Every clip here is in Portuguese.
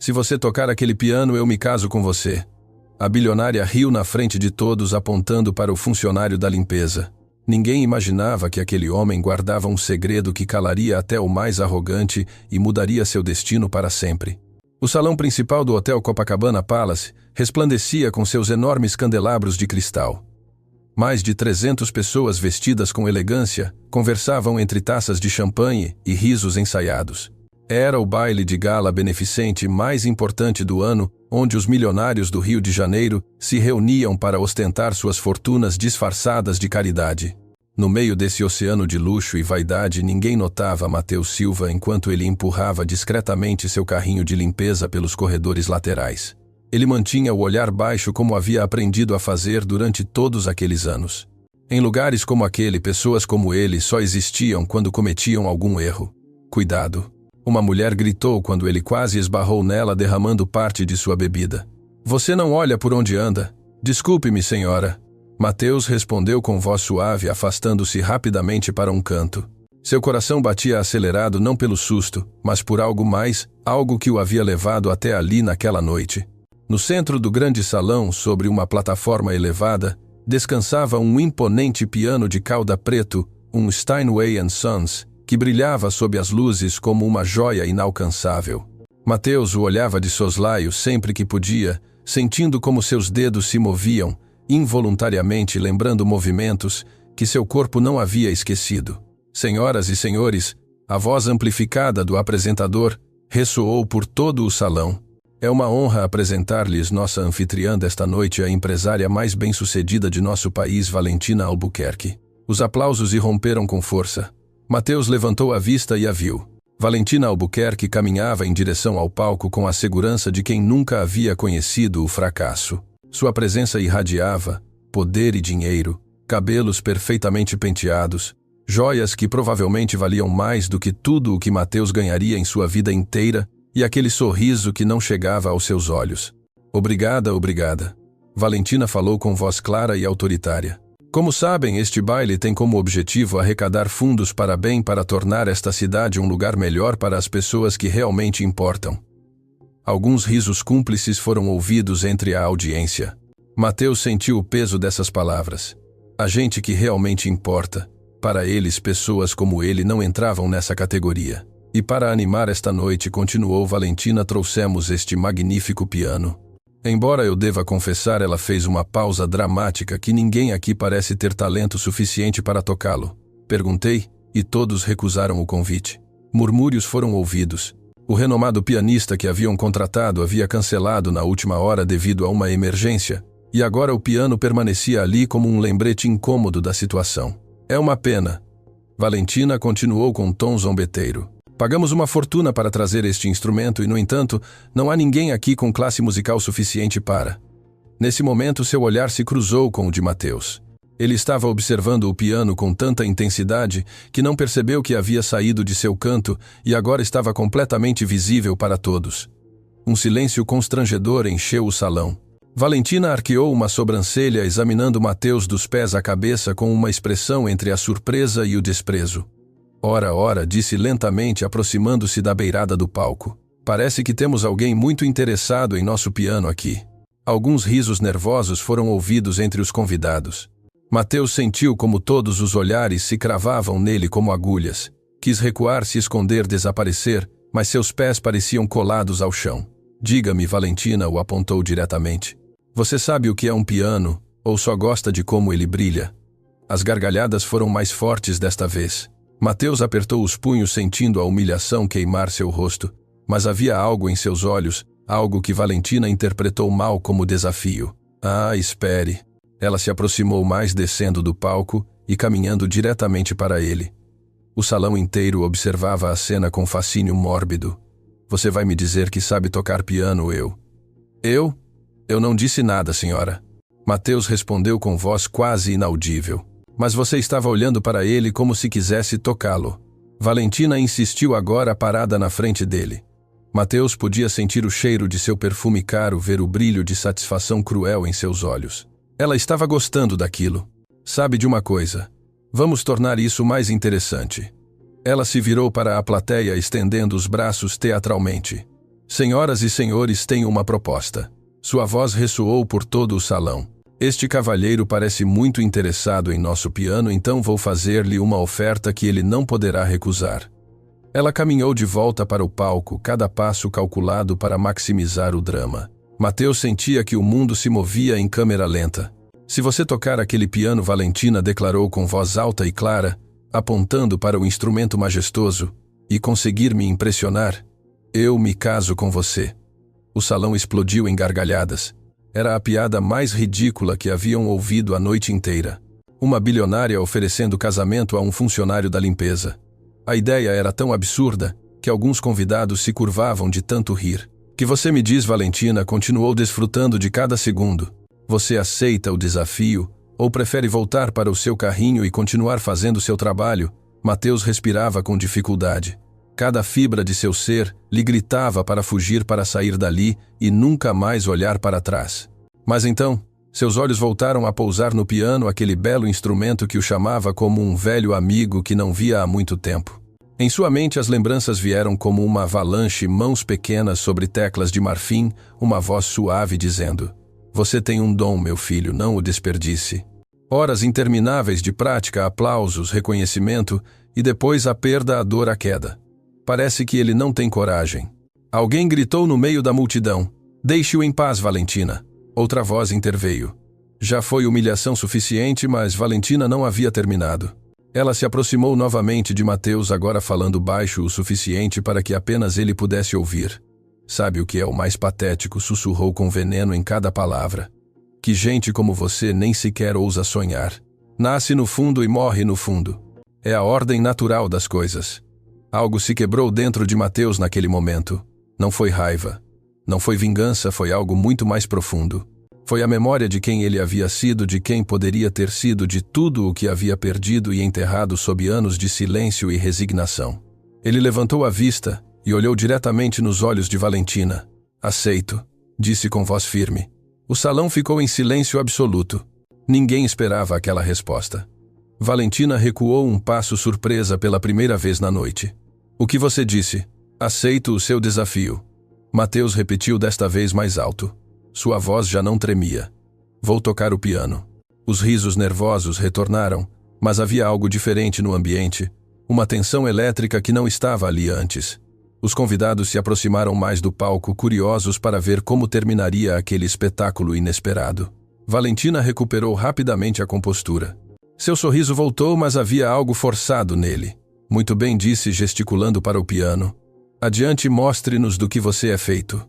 Se você tocar aquele piano, eu me caso com você. A bilionária riu na frente de todos, apontando para o funcionário da limpeza. Ninguém imaginava que aquele homem guardava um segredo que calaria até o mais arrogante e mudaria seu destino para sempre. O salão principal do Hotel Copacabana Palace resplandecia com seus enormes candelabros de cristal. Mais de 300 pessoas vestidas com elegância conversavam entre taças de champanhe e risos ensaiados. Era o baile de gala beneficente mais importante do ano, onde os milionários do Rio de Janeiro se reuniam para ostentar suas fortunas disfarçadas de caridade. No meio desse oceano de luxo e vaidade, ninguém notava Matheus Silva enquanto ele empurrava discretamente seu carrinho de limpeza pelos corredores laterais. Ele mantinha o olhar baixo como havia aprendido a fazer durante todos aqueles anos. Em lugares como aquele, pessoas como ele só existiam quando cometiam algum erro. Cuidado! Uma mulher gritou quando ele quase esbarrou nela, derramando parte de sua bebida. Você não olha por onde anda. Desculpe-me, senhora. Matheus respondeu com voz suave, afastando-se rapidamente para um canto. Seu coração batia acelerado não pelo susto, mas por algo mais, algo que o havia levado até ali naquela noite. No centro do grande salão, sobre uma plataforma elevada, descansava um imponente piano de cauda preto, um Steinway & Sons, que brilhava sob as luzes como uma joia inalcançável. Matheus o olhava de soslaio sempre que podia, sentindo como seus dedos se moviam, involuntariamente lembrando movimentos que seu corpo não havia esquecido. Senhoras e senhores, a voz amplificada do apresentador ressoou por todo o salão. É uma honra apresentar-lhes nossa anfitriã desta noite, a empresária mais bem-sucedida de nosso país, Valentina Albuquerque. Os aplausos irromperam com força. Matheus levantou a vista e a viu. Valentina Albuquerque caminhava em direção ao palco com a segurança de quem nunca havia conhecido o fracasso. Sua presença irradiava poder e dinheiro, cabelos perfeitamente penteados, joias que provavelmente valiam mais do que tudo o que Matheus ganharia em sua vida inteira, e aquele sorriso que não chegava aos seus olhos. Obrigada, obrigada. Valentina falou com voz clara e autoritária. Como sabem, este baile tem como objetivo arrecadar fundos para bem, para tornar esta cidade um lugar melhor para as pessoas que realmente importam. Alguns risos cúmplices foram ouvidos entre a audiência. Matheus sentiu o peso dessas palavras. A gente que realmente importa. Para eles, pessoas como ele não entravam nessa categoria. E para animar esta noite, continuou Valentina, trouxemos este magnífico piano. Embora eu deva confessar, ela fez uma pausa dramática, que ninguém aqui parece ter talento suficiente para tocá-lo. Perguntei, e todos recusaram o convite. Murmúrios foram ouvidos. O renomado pianista que haviam contratado havia cancelado na última hora devido a uma emergência, e agora o piano permanecia ali como um lembrete incômodo da situação. É uma pena. Valentina continuou com tom zombeteiro. Pagamos uma fortuna para trazer este instrumento e, no entanto, não há ninguém aqui com classe musical suficiente para... Nesse momento, seu olhar se cruzou com o de Matheus. Ele estava observando o piano com tanta intensidade que não percebeu que havia saído de seu canto e agora estava completamente visível para todos. Um silêncio constrangedor encheu o salão. Valentina arqueou uma sobrancelha, examinando Matheus dos pés à cabeça com uma expressão entre a surpresa e o desprezo. Ora, ora, disse lentamente, aproximando-se da beirada do palco. Parece que temos alguém muito interessado em nosso piano aqui. Alguns risos nervosos foram ouvidos entre os convidados. Matheus sentiu como todos os olhares se cravavam nele como agulhas. Quis recuar, se esconder, desaparecer, mas seus pés pareciam colados ao chão. Diga-me, Valentina o apontou diretamente. Você sabe o que é um piano, ou só gosta de como ele brilha? As gargalhadas foram mais fortes desta vez. Matheus apertou os punhos, sentindo a humilhação queimar seu rosto, mas havia algo em seus olhos, algo que Valentina interpretou mal como desafio. Ah, espere. Ela se aproximou mais, descendo do palco e caminhando diretamente para ele. O salão inteiro observava a cena com fascínio mórbido. Você vai me dizer que sabe tocar piano, eu? Eu? Eu não disse nada, senhora. Matheus respondeu com voz quase inaudível. Mas você estava olhando para ele como se quisesse tocá-lo. Valentina insistiu, agora parada na frente dele. Matheus podia sentir o cheiro de seu perfume caro, ver o brilho de satisfação cruel em seus olhos. Ela estava gostando daquilo. Sabe de uma coisa? Vamos tornar isso mais interessante. Ela se virou para a plateia, estendendo os braços teatralmente. Senhoras e senhores, tenho uma proposta. Sua voz ressoou por todo o salão. Este cavalheiro parece muito interessado em nosso piano, então vou fazer-lhe uma oferta que ele não poderá recusar. Ela caminhou de volta para o palco, cada passo calculado para maximizar o drama. Mateus sentia que o mundo se movia em câmera lenta. Se você tocar aquele piano, Valentina declarou com voz alta e clara, apontando para o instrumento majestoso, e conseguir me impressionar, eu me caso com você. O salão explodiu em gargalhadas. Era a piada mais ridícula que haviam ouvido a noite inteira. Uma bilionária oferecendo casamento a um funcionário da limpeza. A ideia era tão absurda que alguns convidados se curvavam de tanto rir. Que você me diz, Valentina continuou desfrutando de cada segundo. Você aceita o desafio ou prefere voltar para o seu carrinho e continuar fazendo seu trabalho? Mateus respirava com dificuldade. Cada fibra de seu ser lhe gritava para fugir, para sair dali e nunca mais olhar para trás. Mas então, seus olhos voltaram a pousar no piano, aquele belo instrumento que o chamava como um velho amigo que não via há muito tempo. Em sua mente as lembranças vieram como uma avalanche, mãos pequenas sobre teclas de marfim, uma voz suave dizendo: "Você tem um dom, meu filho, não o desperdice." Horas intermináveis de prática, aplausos, reconhecimento e depois a perda, a dor, a queda. Parece que ele não tem coragem. Alguém gritou no meio da multidão: "Deixe-o em paz, Valentina." Outra voz interveio. Já foi humilhação suficiente, mas Valentina não havia terminado. Ela se aproximou novamente de Mateus, agora falando baixo o suficiente para que apenas ele pudesse ouvir. "Sabe o que é o mais patético?", sussurrou com veneno em cada palavra. "Que gente como você nem sequer ousa sonhar. Nasce no fundo e morre no fundo. É a ordem natural das coisas." Algo se quebrou dentro de Mateus naquele momento. Não foi raiva. Não foi vingança, foi algo muito mais profundo. Foi a memória de quem ele havia sido, de quem poderia ter sido, de tudo o que havia perdido e enterrado sob anos de silêncio e resignação. Ele levantou a vista e olhou diretamente nos olhos de Valentina. "Aceito", disse com voz firme. O salão ficou em silêncio absoluto. Ninguém esperava aquela resposta. Valentina recuou um passo, surpresa pela primeira vez na noite. "O que você disse?" "Aceito o seu desafio." Mateus repetiu desta vez mais alto. Sua voz já não tremia. "Vou tocar o piano." Os risos nervosos retornaram, mas havia algo diferente no ambiente, uma tensão elétrica que não estava ali antes. Os convidados se aproximaram mais do palco, curiosos para ver como terminaria aquele espetáculo inesperado. Valentina recuperou rapidamente a compostura. Seu sorriso voltou, mas havia algo forçado nele. "Muito bem", disse, gesticulando para o piano. "Adiante, mostre-nos do que você é feito."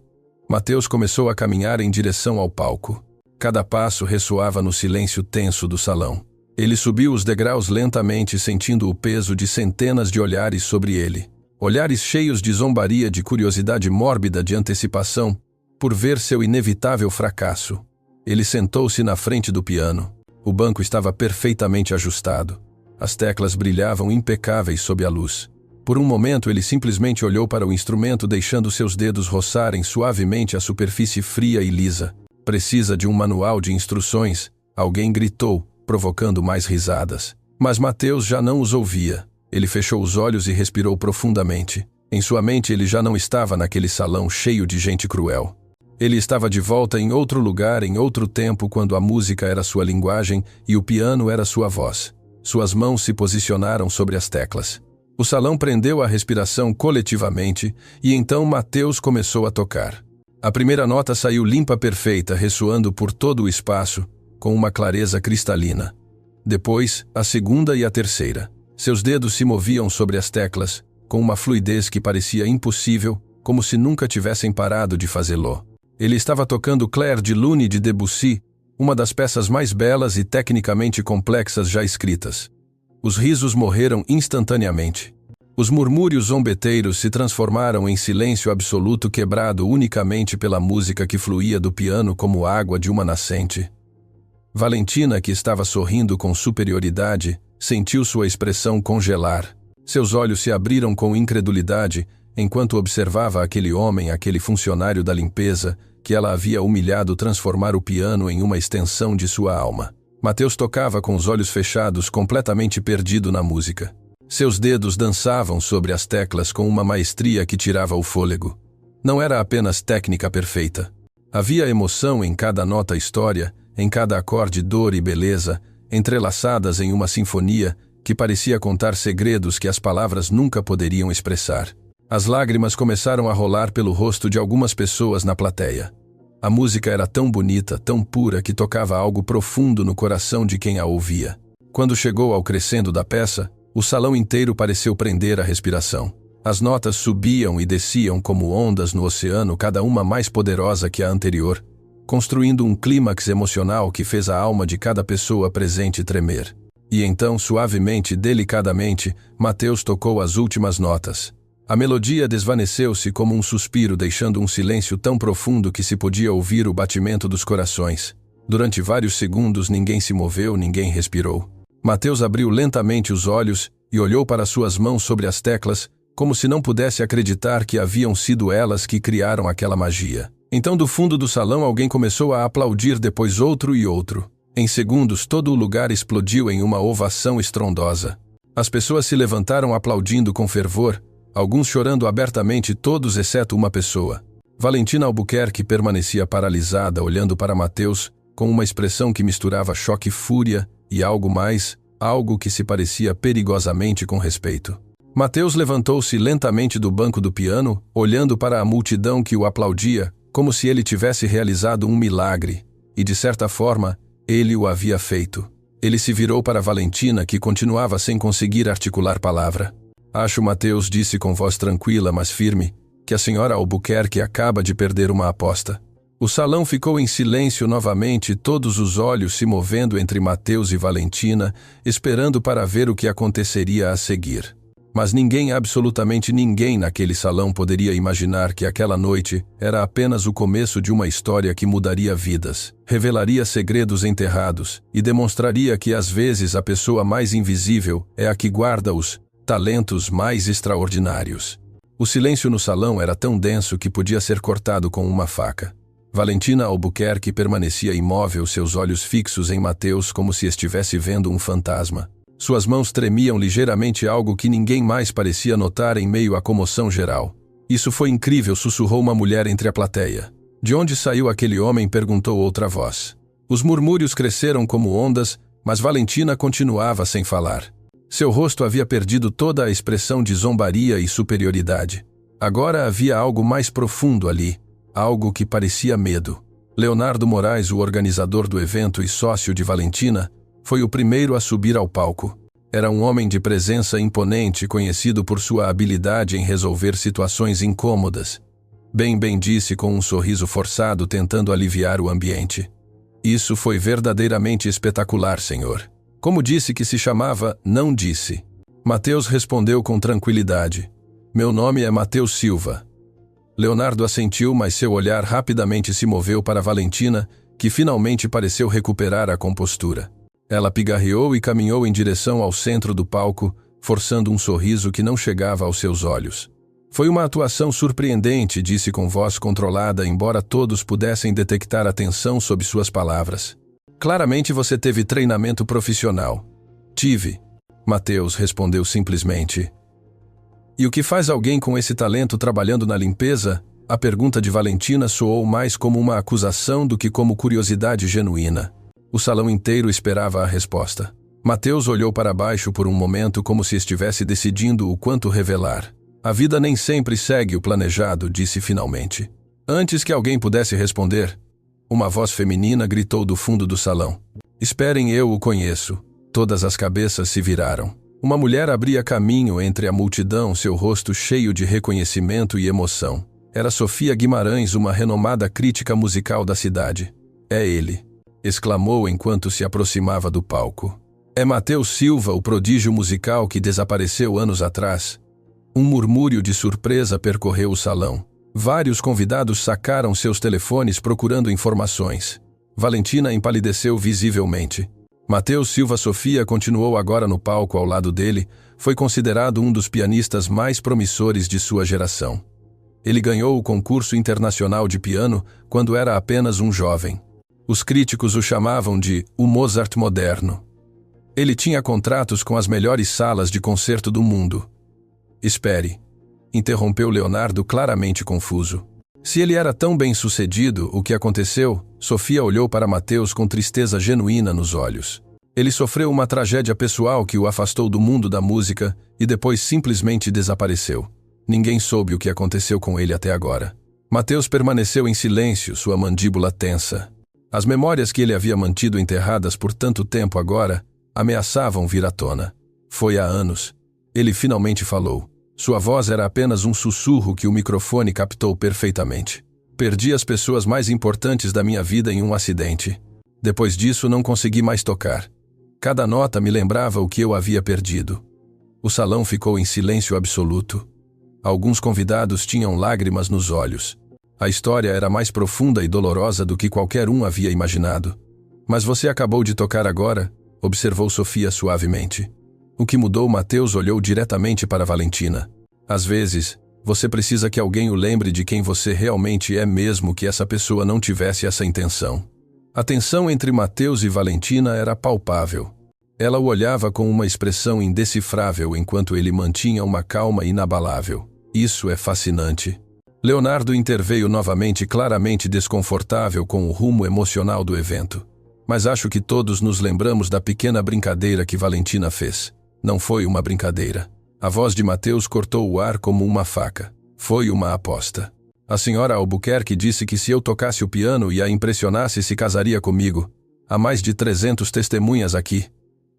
Mateus começou a caminhar em direção ao palco. Cada passo ressoava no silêncio tenso do salão. Ele subiu os degraus lentamente, sentindo o peso de centenas de olhares sobre ele. Olhares cheios de zombaria, de curiosidade mórbida, de antecipação, por ver seu inevitável fracasso. Ele sentou-se na frente do piano. O banco estava perfeitamente ajustado. As teclas brilhavam impecáveis sob a luz. Por um momento ele simplesmente olhou para o instrumento, deixando seus dedos roçarem suavemente a superfície fria e lisa. "Precisa de um manual de instruções", alguém gritou, provocando mais risadas. Mas Mateus já não os ouvia. Ele fechou os olhos e respirou profundamente. Em sua mente ele já não estava naquele salão cheio de gente cruel. Ele estava de volta em outro lugar, em outro tempo, quando a música era sua linguagem e o piano era sua voz. Suas mãos se posicionaram sobre as teclas. O salão prendeu a respiração coletivamente e então Mateus começou a tocar. A primeira nota saiu limpa, perfeita, ressoando por todo o espaço, com uma clareza cristalina. Depois, a segunda e a terceira. Seus dedos se moviam sobre as teclas, com uma fluidez que parecia impossível, como se nunca tivessem parado de fazê-lo. Ele estava tocando Clair de Lune de Debussy, uma das peças mais belas e tecnicamente complexas já escritas. Os risos morreram instantaneamente. Os murmúrios zombeteiros se transformaram em silêncio absoluto, quebrado unicamente pela música que fluía do piano como água de uma nascente. Valentina, que estava sorrindo com superioridade, sentiu sua expressão congelar. Seus olhos se abriram com incredulidade enquanto observava aquele homem, aquele funcionário da limpeza, que ela havia humilhado, transformar o piano em uma extensão de sua alma. Mateus tocava com os olhos fechados, completamente perdido na música. Seus dedos dançavam sobre as teclas com uma maestria que tirava o fôlego. Não era apenas técnica perfeita. Havia emoção em cada nota história, em cada acorde dor e beleza, entrelaçadas em uma sinfonia que parecia contar segredos que as palavras nunca poderiam expressar. As lágrimas começaram a rolar pelo rosto de algumas pessoas na plateia. A música era tão bonita, tão pura, que tocava algo profundo no coração de quem a ouvia. Quando chegou ao crescendo da peça, o salão inteiro pareceu prender a respiração. As notas subiam e desciam como ondas no oceano, cada uma mais poderosa que a anterior, construindo um clímax emocional que fez a alma de cada pessoa presente tremer. E então, suavemente, delicadamente, Mateus tocou as últimas notas. A melodia desvaneceu-se como um suspiro, deixando um silêncio tão profundo que se podia ouvir o batimento dos corações. Durante vários segundos ninguém se moveu, ninguém respirou. Mateus abriu lentamente os olhos e olhou para suas mãos sobre as teclas, como se não pudesse acreditar que haviam sido elas que criaram aquela magia. Então, do fundo do salão, alguém começou a aplaudir, depois outro e outro. Em segundos, todo o lugar explodiu em uma ovação estrondosa. As pessoas se levantaram aplaudindo com fervor, alguns chorando abertamente, todos exceto uma pessoa. Valentina Albuquerque permanecia paralisada, olhando para Mateus, com uma expressão que misturava choque, fúria e algo mais, algo que se parecia perigosamente com respeito. Mateus levantou-se lentamente do banco do piano, olhando para a multidão que o aplaudia, como se ele tivesse realizado um milagre, e de certa forma, ele o havia feito. Ele se virou para Valentina, que continuava sem conseguir articular palavra. Acho, Mateus disse com voz tranquila, mas firme, que a senhora Albuquerque acaba de perder uma aposta. O salão ficou em silêncio novamente, todos os olhos se movendo entre Mateus e Valentina, esperando para ver o que aconteceria a seguir. Mas ninguém, absolutamente ninguém naquele salão poderia imaginar que aquela noite era apenas o começo de uma história que mudaria vidas, revelaria segredos enterrados e demonstraria que às vezes a pessoa mais invisível é a que guarda os talentos mais extraordinários. O silêncio no salão era tão denso que podia ser cortado com uma faca. Valentina Albuquerque permanecia imóvel, seus olhos fixos em Mateus como se estivesse vendo um fantasma. Suas mãos tremiam ligeiramente, algo que ninguém mais parecia notar em meio à comoção geral. Isso foi incrível, sussurrou uma mulher entre a plateia. De onde saiu aquele homem? Perguntou outra voz. Os murmúrios cresceram como ondas, mas Valentina continuava sem falar. Seu rosto havia perdido toda a expressão de zombaria e superioridade. Agora havia algo mais profundo ali, algo que parecia medo. Leonardo Moraes, o organizador do evento e sócio de Valentina, foi o primeiro a subir ao palco. Era um homem de presença imponente, conhecido por sua habilidade em resolver situações incômodas. Bem disse com um sorriso forçado, tentando aliviar o ambiente. Isso foi verdadeiramente espetacular, senhor. Como disse que se chamava? Não disse. Mateus respondeu com tranquilidade. Meu nome é Mateus Silva. Leonardo assentiu, mas seu olhar rapidamente se moveu para Valentina, que finalmente pareceu recuperar a compostura. Ela pigarreou e caminhou em direção ao centro do palco, forçando um sorriso que não chegava aos seus olhos. Foi uma atuação surpreendente, disse com voz controlada, embora todos pudessem detectar a tensão sob suas palavras. Claramente você teve treinamento profissional. Tive. Mateus respondeu simplesmente. E o que faz alguém com esse talento trabalhando na limpeza? A pergunta de Valentina soou mais como uma acusação do que como curiosidade genuína. O salão inteiro esperava a resposta. Mateus olhou para baixo por um momento, como se estivesse decidindo o quanto revelar. A vida nem sempre segue o planejado, disse finalmente. Antes que alguém pudesse responder, uma voz feminina gritou do fundo do salão. Esperem, eu o conheço. Todas as cabeças se viraram. Uma mulher abria caminho entre a multidão, seu rosto cheio de reconhecimento e emoção. Era Sofia Guimarães, uma renomada crítica musical da cidade. É ele, exclamou enquanto se aproximava do palco. É Mateus Silva, o prodígio musical que desapareceu anos atrás. Um murmúrio de surpresa percorreu o salão. Vários convidados sacaram seus telefones procurando informações. Valentina empalideceu visivelmente. Mateus Silva Sofia continuou agora no palco ao lado dele, foi considerado um dos pianistas mais promissores de sua geração. Ele ganhou o concurso internacional de piano quando era apenas um jovem. Os críticos o chamavam de o Mozart moderno. Ele tinha contratos com as melhores salas de concerto do mundo. Espere, interrompeu Leonardo claramente confuso. Se ele era tão bem-sucedido, o que aconteceu? Sofia olhou para Mateus com tristeza genuína nos olhos. Ele sofreu uma tragédia pessoal que o afastou do mundo da música e depois simplesmente desapareceu. Ninguém soube o que aconteceu com ele até agora. Mateus permaneceu em silêncio, sua mandíbula tensa. As memórias que ele havia mantido enterradas por tanto tempo agora ameaçavam vir à tona. Foi há anos. Ele finalmente falou. Sua voz era apenas um sussurro que o microfone captou perfeitamente. Perdi as pessoas mais importantes da minha vida em um acidente. Depois disso, não consegui mais tocar. Cada nota me lembrava o que eu havia perdido. O salão ficou em silêncio absoluto. Alguns convidados tinham lágrimas nos olhos. A história era mais profunda e dolorosa do que qualquer um havia imaginado. Mas você acabou de tocar agora? Observou Sofia suavemente. O que mudou? Mateus olhou diretamente para Valentina. Às vezes, você precisa que alguém o lembre de quem você realmente é, mesmo que essa pessoa não tivesse essa intenção. A tensão entre Mateus e Valentina era palpável. Ela o olhava com uma expressão indecifrável enquanto ele mantinha uma calma inabalável. Isso é fascinante. Leonardo interveio novamente, claramente desconfortável com o rumo emocional do evento. Mas acho que todos nos lembramos da pequena brincadeira que Valentina fez. Não foi uma brincadeira. A voz de Mateus cortou o ar como uma faca. Foi uma aposta. A senhora Albuquerque disse que se eu tocasse o piano e a impressionasse, se casaria comigo. Há mais de 300 testemunhas aqui.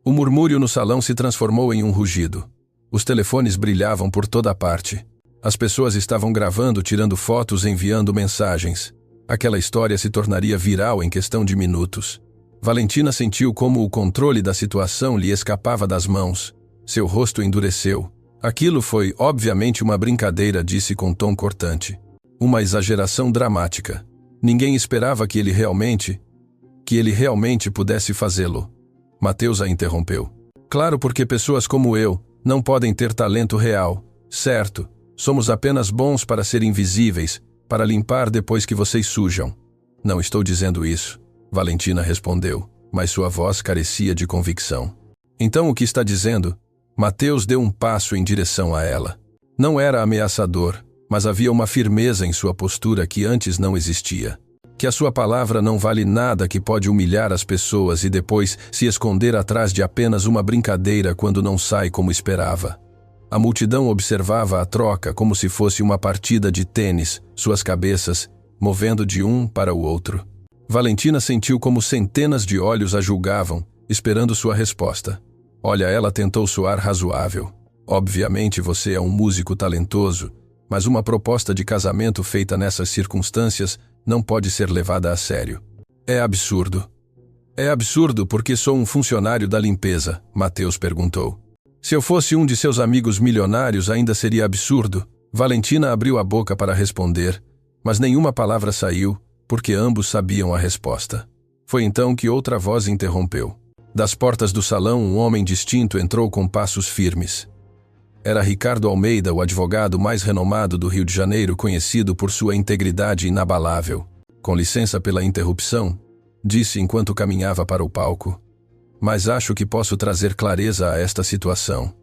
O murmúrio no salão se transformou em um rugido. Os telefones brilhavam por toda parte. As pessoas estavam gravando, tirando fotos, enviando mensagens. Aquela história se tornaria viral em questão de minutos. Valentina sentiu como o controle da situação lhe escapava das mãos. Seu rosto endureceu. Aquilo foi, obviamente, uma brincadeira, disse com tom cortante. Uma exageração dramática. Ninguém esperava que ele realmente pudesse fazê-lo. Mateus a interrompeu. Claro, porque pessoas como eu não podem ter talento real, certo? Somos apenas bons para ser invisíveis, para limpar depois que vocês sujam. Não estou dizendo isso. Valentina respondeu, mas sua voz carecia de convicção. Então o que está dizendo? Mateus deu um passo em direção a ela. Não era ameaçador, mas havia uma firmeza em sua postura que antes não existia. Que a sua palavra não vale nada, que pode humilhar as pessoas e depois se esconder atrás de apenas uma brincadeira quando não sai como esperava. A multidão observava a troca como se fosse uma partida de tênis, suas cabeças movendo de um para o outro. Valentina sentiu como centenas de olhos a julgavam, esperando sua resposta. Olha, ela tentou soar razoável. Obviamente você é um músico talentoso, mas uma proposta de casamento feita nessas circunstâncias não pode ser levada a sério. É absurdo. É absurdo porque sou um funcionário da limpeza, Mateus perguntou. Se eu fosse um de seus amigos milionários, ainda seria absurdo. Valentina abriu a boca para responder, mas nenhuma palavra saiu, porque ambos sabiam a resposta. Foi então que outra voz interrompeu. Das portas do salão, um homem distinto entrou com passos firmes. Era Ricardo Almeida, o advogado mais renomado do Rio de Janeiro, conhecido por sua integridade inabalável. Com licença pela interrupção, disse enquanto caminhava para o palco. Mas acho que posso trazer clareza a esta situação.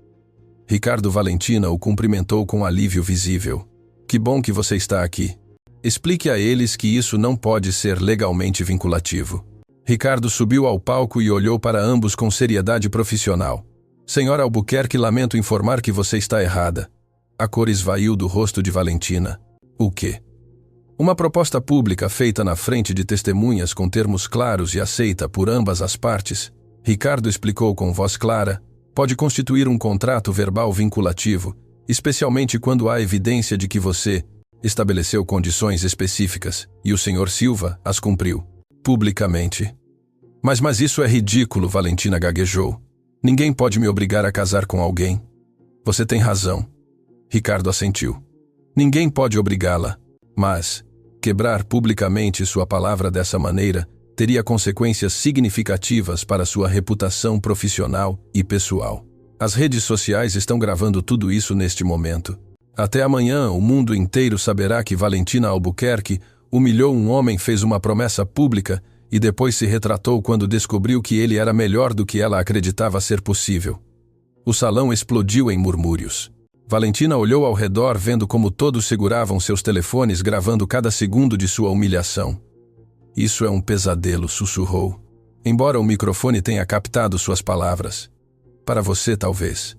Ricardo. Valentina o cumprimentou com alívio visível. Que bom que você está aqui. Explique a eles que isso não pode ser legalmente vinculativo. Ricardo subiu ao palco e olhou para ambos com seriedade profissional. Senhora Albuquerque, lamento informar que você está errada. A cor esvaiu do rosto de Valentina. O quê? Uma proposta pública feita na frente de testemunhas com termos claros e aceita por ambas as partes, Ricardo explicou com voz clara, pode constituir um contrato verbal vinculativo, especialmente quando há evidência de que você estabeleceu condições específicas e o Sr. Silva as cumpriu, publicamente. Mas isso é ridículo, Valentina gaguejou. Ninguém pode me obrigar a casar com alguém. Você tem razão. Ricardo assentiu. Ninguém pode obrigá-la, mas quebrar publicamente sua palavra dessa maneira teria consequências significativas para sua reputação profissional e pessoal. As redes sociais estão gravando tudo isso neste momento. Até amanhã, o mundo inteiro saberá que Valentina Albuquerque humilhou um homem, fez uma promessa pública e depois se retratou quando descobriu que ele era melhor do que ela acreditava ser possível. O salão explodiu em murmúrios. Valentina olhou ao redor, vendo como todos seguravam seus telefones, gravando cada segundo de sua humilhação. Isso é um pesadelo, sussurrou. Embora o microfone tenha captado suas palavras. Para você, talvez.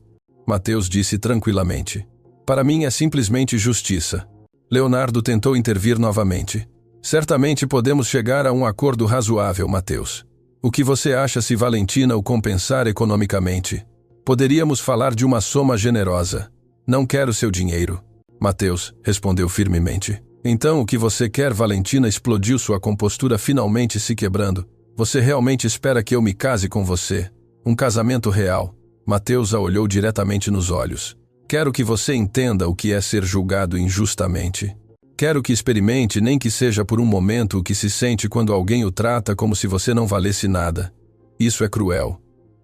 Mateus disse tranquilamente. Para mim é simplesmente justiça. Leonardo tentou intervir novamente. Certamente podemos chegar a um acordo razoável, Mateus. O que você acha se Valentina o compensar economicamente? Poderíamos falar de uma soma generosa. Não quero seu dinheiro. Mateus respondeu firmemente. Então o que você quer? Valentina explodiu, sua compostura finalmente se quebrando. Você realmente espera que eu me case com você? Um casamento real. Mateus a olhou diretamente nos olhos. Quero que você entenda o que é ser julgado injustamente. Quero que experimente, nem que seja por um momento, o que se sente quando alguém o trata como se você não valesse nada. Isso é cruel.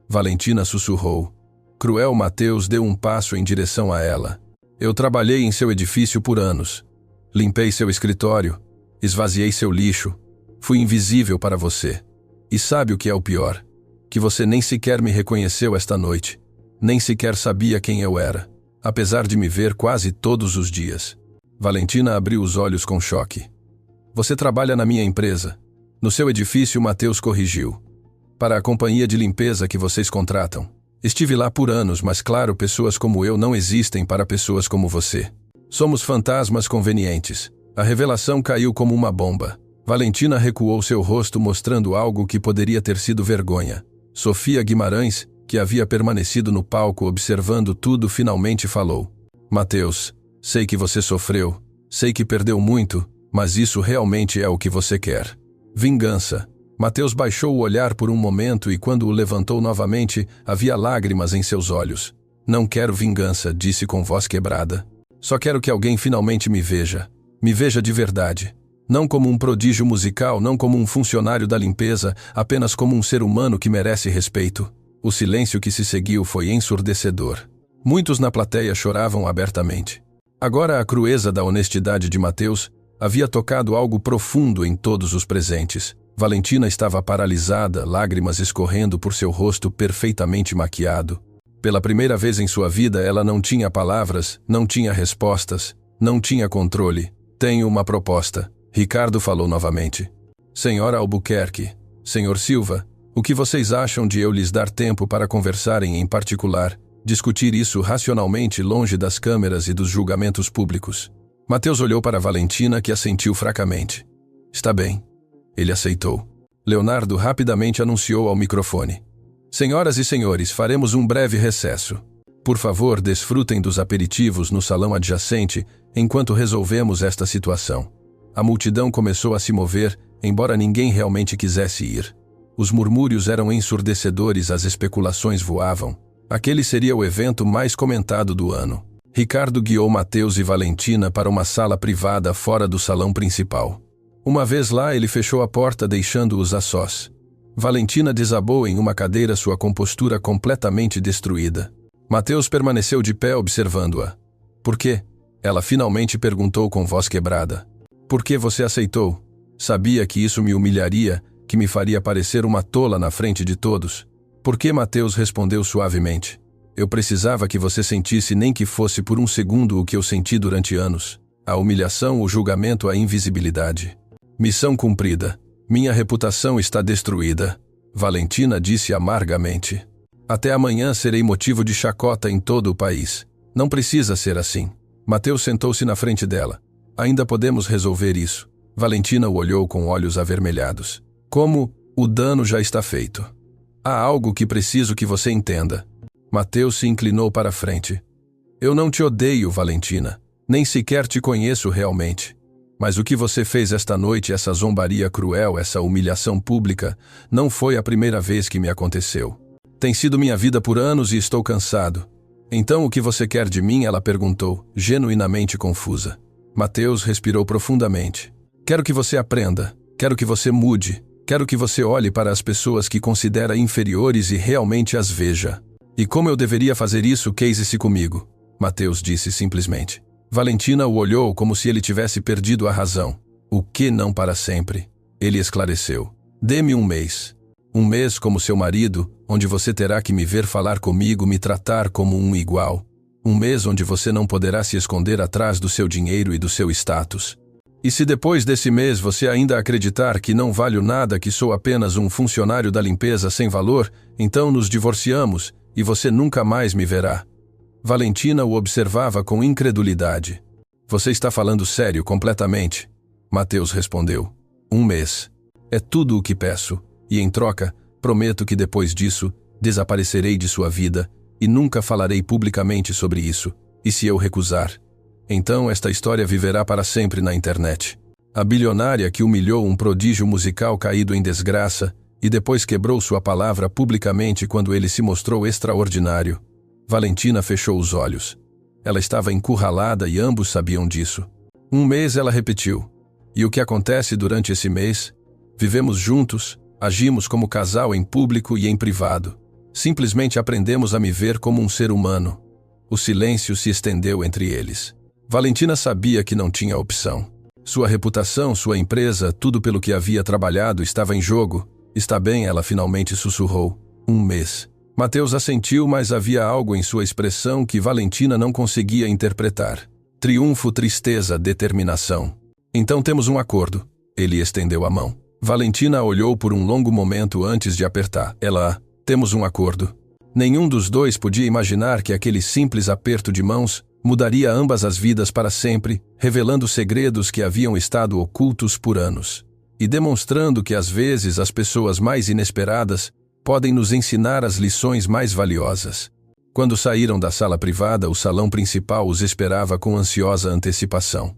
Valentina sussurrou. Cruel. Mateus deu um passo em direção a ela. Eu trabalhei em seu edifício por anos. Limpei seu escritório. Esvaziei seu lixo. Fui invisível para você. E sabe o que é o pior? Que você nem sequer me reconheceu esta noite. Nem sequer sabia quem eu era. Apesar de me ver quase todos os dias. Valentina abriu os olhos com choque. Você trabalha na minha empresa. No seu edifício, Mateus corrigiu. Para a companhia de limpeza que vocês contratam. Estive lá por anos, mas claro, pessoas como eu não existem para pessoas como você. Somos fantasmas convenientes. A revelação caiu como uma bomba. Valentina recuou seu rosto, mostrando algo que poderia ter sido vergonha. Sofia Guimarães, que havia permanecido no palco observando tudo, finalmente falou. Mateus, sei que você sofreu, sei que perdeu muito, mas isso realmente é o que você quer. Vingança. Mateus baixou o olhar por um momento e quando o levantou novamente, havia lágrimas em seus olhos. Não quero vingança, disse com voz quebrada. Só quero que alguém finalmente me veja. Me veja de verdade. Não como um prodígio musical, não como um funcionário da limpeza, apenas como um ser humano que merece respeito. O silêncio que se seguiu foi ensurdecedor. Muitos na plateia choravam abertamente. Agora a crueza da honestidade de Mateus havia tocado algo profundo em todos os presentes. Valentina estava paralisada, lágrimas escorrendo por seu rosto perfeitamente maquiado. Pela primeira vez em sua vida ela não tinha palavras, não tinha respostas, não tinha controle. Tenho uma proposta. Ricardo falou novamente. Senhora Albuquerque, Senhor Silva, o que vocês acham de eu lhes dar tempo para conversarem em particular, discutir isso racionalmente longe das câmeras e dos julgamentos públicos? Mateus olhou para Valentina, que assentiu fracamente. Está bem. Ele aceitou. Leonardo rapidamente anunciou ao microfone. Senhoras e senhores, faremos um breve recesso. Por favor, desfrutem dos aperitivos no salão adjacente enquanto resolvemos esta situação. A multidão começou a se mover, embora ninguém realmente quisesse ir. Os murmúrios eram ensurdecedores, as especulações voavam. Aquele seria o evento mais comentado do ano. Ricardo guiou Mateus e Valentina para uma sala privada fora do salão principal. Uma vez lá, ele fechou a porta, deixando-os a sós. Valentina desabou em uma cadeira, sua compostura completamente destruída. Mateus permaneceu de pé observando-a. Por quê? Ela finalmente perguntou com voz quebrada. Por que você aceitou? Sabia que isso me humilharia, que me faria parecer uma tola na frente de todos. Por que? Mateus respondeu suavemente. Eu precisava que você sentisse, nem que fosse por um segundo, o que eu senti durante anos. A humilhação, o julgamento, a invisibilidade. Missão cumprida. Minha reputação está destruída. Valentina disse amargamente. Até amanhã serei motivo de chacota em todo o país. Não precisa ser assim. Mateus sentou-se na frente dela. Ainda podemos resolver isso. Valentina o olhou com olhos avermelhados. Como? O dano já está feito. Há algo que preciso que você entenda. Mateus se inclinou para a frente. Eu não te odeio, Valentina. Nem sequer te conheço realmente. Mas o que você fez esta noite, essa zombaria cruel, essa humilhação pública, não foi a primeira vez que me aconteceu. Tem sido minha vida por anos e estou cansado. Então o que você quer de mim? Ela perguntou, genuinamente confusa. Mateus respirou profundamente. Quero que você aprenda. Quero que você mude. Quero que você olhe para as pessoas que considera inferiores e realmente as veja. E como eu deveria fazer isso? Case-se comigo. Mateus disse simplesmente. Valentina o olhou como se ele tivesse perdido a razão. O que não para sempre? Ele esclareceu. Dê-me um mês. Um mês como seu marido, onde você terá que me ver falar comigo, me tratar como um igual. Um mês onde você não poderá se esconder atrás do seu dinheiro e do seu status. E se depois desse mês você ainda acreditar que não valho nada, que sou apenas um funcionário da limpeza sem valor, então nos divorciamos e você nunca mais me verá. Valentina o observava com incredulidade. Você está falando sério completamente? Mateus respondeu. 1 mês. É tudo o que peço, e em troca, prometo que depois disso, desaparecerei de sua vida e nunca falarei publicamente sobre isso. E se eu recusar? Então esta história viverá para sempre na internet. A bilionária que humilhou um prodígio musical caído em desgraça e depois quebrou sua palavra publicamente quando ele se mostrou extraordinário. Valentina fechou os olhos. Ela estava encurralada e ambos sabiam disso. 1 mês, ela repetiu. E o que acontece durante esse mês? Vivemos juntos, agimos como casal em público e em privado. Simplesmente aprendemos a me ver como um ser humano. O silêncio se estendeu entre eles. Valentina sabia que não tinha opção. Sua reputação, sua empresa, tudo pelo que havia trabalhado estava em jogo. Está bem, ela finalmente sussurrou. 1 mês. Mateus assentiu, mas havia algo em sua expressão que Valentina não conseguia interpretar. Triunfo, tristeza, determinação. Então temos um acordo. Ele estendeu a mão. Valentina olhou por um longo momento antes de apertar. Temos um acordo. Nenhum dos dois podia imaginar que aquele simples aperto de mãos mudaria ambas as vidas para sempre, revelando segredos que haviam estado ocultos por anos. E demonstrando que às vezes as pessoas mais inesperadas podem nos ensinar as lições mais valiosas. Quando saíram da sala privada, o salão principal os esperava com ansiosa antecipação.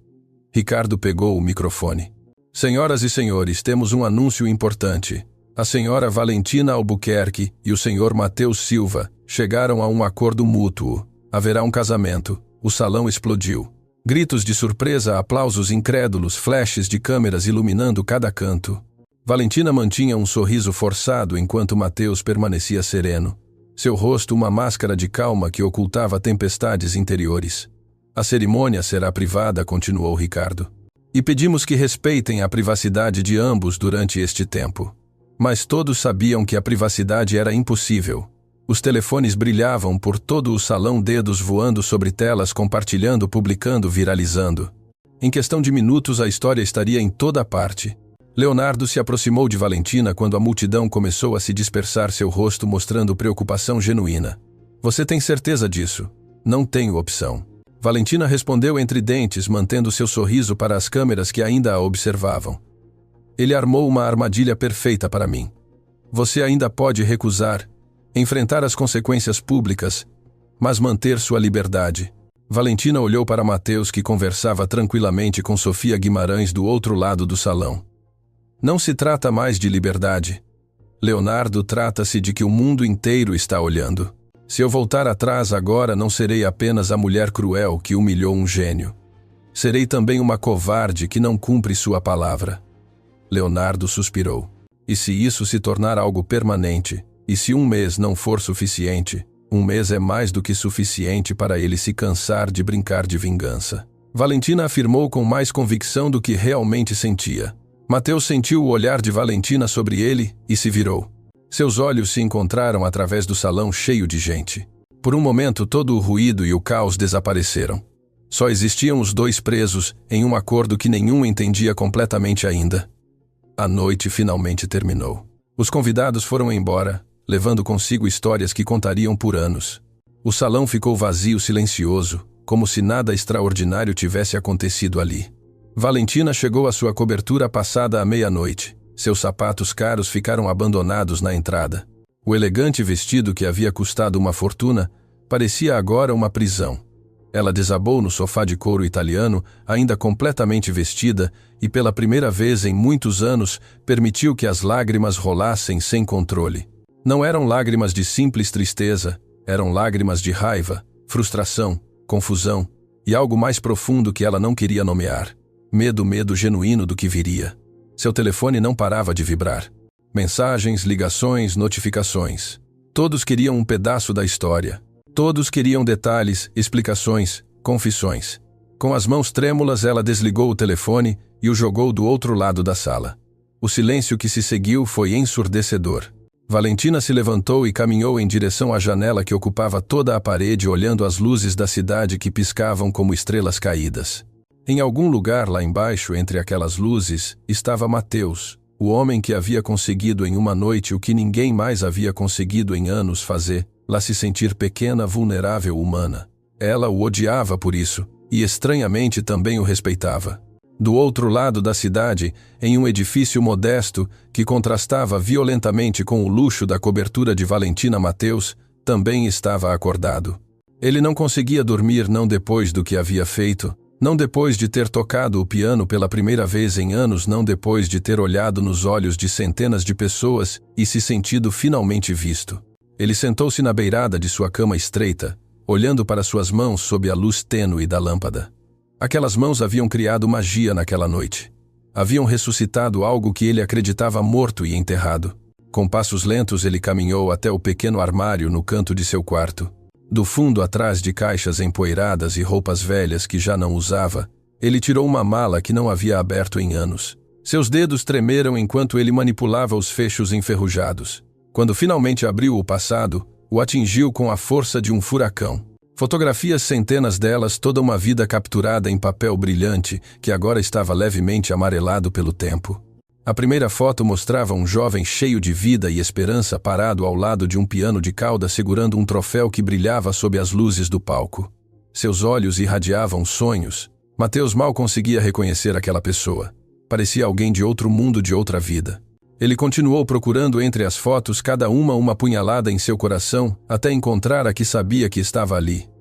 Ricardo pegou o microfone. Senhoras e senhores, temos um anúncio importante. A senhora Valentina Albuquerque e o senhor Mateus Silva chegaram a um acordo mútuo. Haverá um casamento. O salão explodiu. Gritos de surpresa, aplausos incrédulos, flashes de câmeras iluminando cada canto. Valentina mantinha um sorriso forçado enquanto Mateus permanecia sereno. Seu rosto uma máscara de calma que ocultava tempestades interiores. A cerimônia será privada, continuou Ricardo. E pedimos que respeitem a privacidade de ambos durante este tempo. Mas todos sabiam que a privacidade era impossível. Os telefones brilhavam por todo o salão, dedos voando sobre telas, compartilhando, publicando, viralizando. Em questão de minutos a história estaria em toda parte. Leonardo se aproximou de Valentina quando a multidão começou a se dispersar, seu rosto mostrando preocupação genuína. Você tem certeza disso? Não tenho opção. Valentina respondeu entre dentes, mantendo seu sorriso para as câmeras que ainda a observavam. Ele armou uma armadilha perfeita para mim. Você ainda pode recusar, enfrentar as consequências públicas, mas manter sua liberdade. Valentina olhou para Mateus, que conversava tranquilamente com Sofia Guimarães do outro lado do salão. Não se trata mais de liberdade. Leonardo, trata-se de que o mundo inteiro está olhando. Se eu voltar atrás agora, não serei apenas a mulher cruel que humilhou um gênio. Serei também uma covarde que não cumpre sua palavra. Leonardo suspirou. E se isso se tornar algo permanente? E se 1 mês não for suficiente? 1 mês é mais do que suficiente para ele se cansar de brincar de vingança. Valentina afirmou com mais convicção do que realmente sentia. Mateus sentiu o olhar de Valentina sobre ele e se virou. Seus olhos se encontraram através do salão cheio de gente. Por um momento todo o ruído e o caos desapareceram. Só existiam os dois presos em um acordo que nenhum entendia completamente ainda. A noite finalmente terminou. Os convidados foram embora, levando consigo histórias que contariam por anos. O salão ficou vazio, silencioso, como se nada extraordinário tivesse acontecido ali. Valentina chegou à sua cobertura passada a meia-noite. Seus sapatos caros ficaram abandonados na entrada. O elegante vestido que havia custado uma fortuna parecia agora uma prisão. Ela desabou no sofá de couro italiano, ainda completamente vestida, e pela primeira vez em muitos anos permitiu que as lágrimas rolassem sem controle. Não eram lágrimas de simples tristeza, eram lágrimas de raiva, frustração, confusão e algo mais profundo que ela não queria nomear. Medo genuíno do que viria. Seu telefone não parava de vibrar. Mensagens, ligações, notificações. Todos queriam um pedaço da história. Todos queriam detalhes, explicações, confissões. Com as mãos trêmulas, ela desligou o telefone e o jogou do outro lado da sala. O silêncio que se seguiu foi ensurdecedor. Valentina se levantou e caminhou em direção à janela que ocupava toda a parede, olhando as luzes da cidade que piscavam como estrelas caídas. Em algum lugar lá embaixo, entre aquelas luzes, estava Mateus, o homem que havia conseguido em uma noite o que ninguém mais havia conseguido em anos fazer, lá se sentir pequena, vulnerável, humana. Ela o odiava por isso, e estranhamente também o respeitava. Do outro lado da cidade, em um edifício modesto que contrastava violentamente com o luxo da cobertura de Valentina, Mateus também estava acordado. Ele não conseguia dormir, não depois do que havia feito, não depois de ter tocado o piano pela primeira vez em anos, não depois de ter olhado nos olhos de centenas de pessoas e se sentido finalmente visto. Ele sentou-se na beirada de sua cama estreita, olhando para suas mãos sob a luz tênue da lâmpada. Aquelas mãos haviam criado magia naquela noite. Haviam ressuscitado algo que ele acreditava morto e enterrado. Com passos lentos ele caminhou até o pequeno armário no canto de seu quarto. Do fundo, atrás de caixas empoeiradas e roupas velhas que já não usava, ele tirou uma mala que não havia aberto em anos. Seus dedos tremeram enquanto ele manipulava os fechos enferrujados. Quando finalmente abriu o passado, o atingiu com a força de um furacão. Fotografias, centenas delas, toda uma vida capturada em papel brilhante, que agora estava levemente amarelado pelo tempo. A primeira foto mostrava um jovem cheio de vida e esperança parado ao lado de um piano de cauda segurando um troféu que brilhava sob as luzes do palco. Seus olhos irradiavam sonhos. Mateus mal conseguia reconhecer aquela pessoa. Parecia alguém de outro mundo, de outra vida. Ele continuou procurando entre as fotos, cada uma punhalada em seu coração, até encontrar a que sabia que estava ali.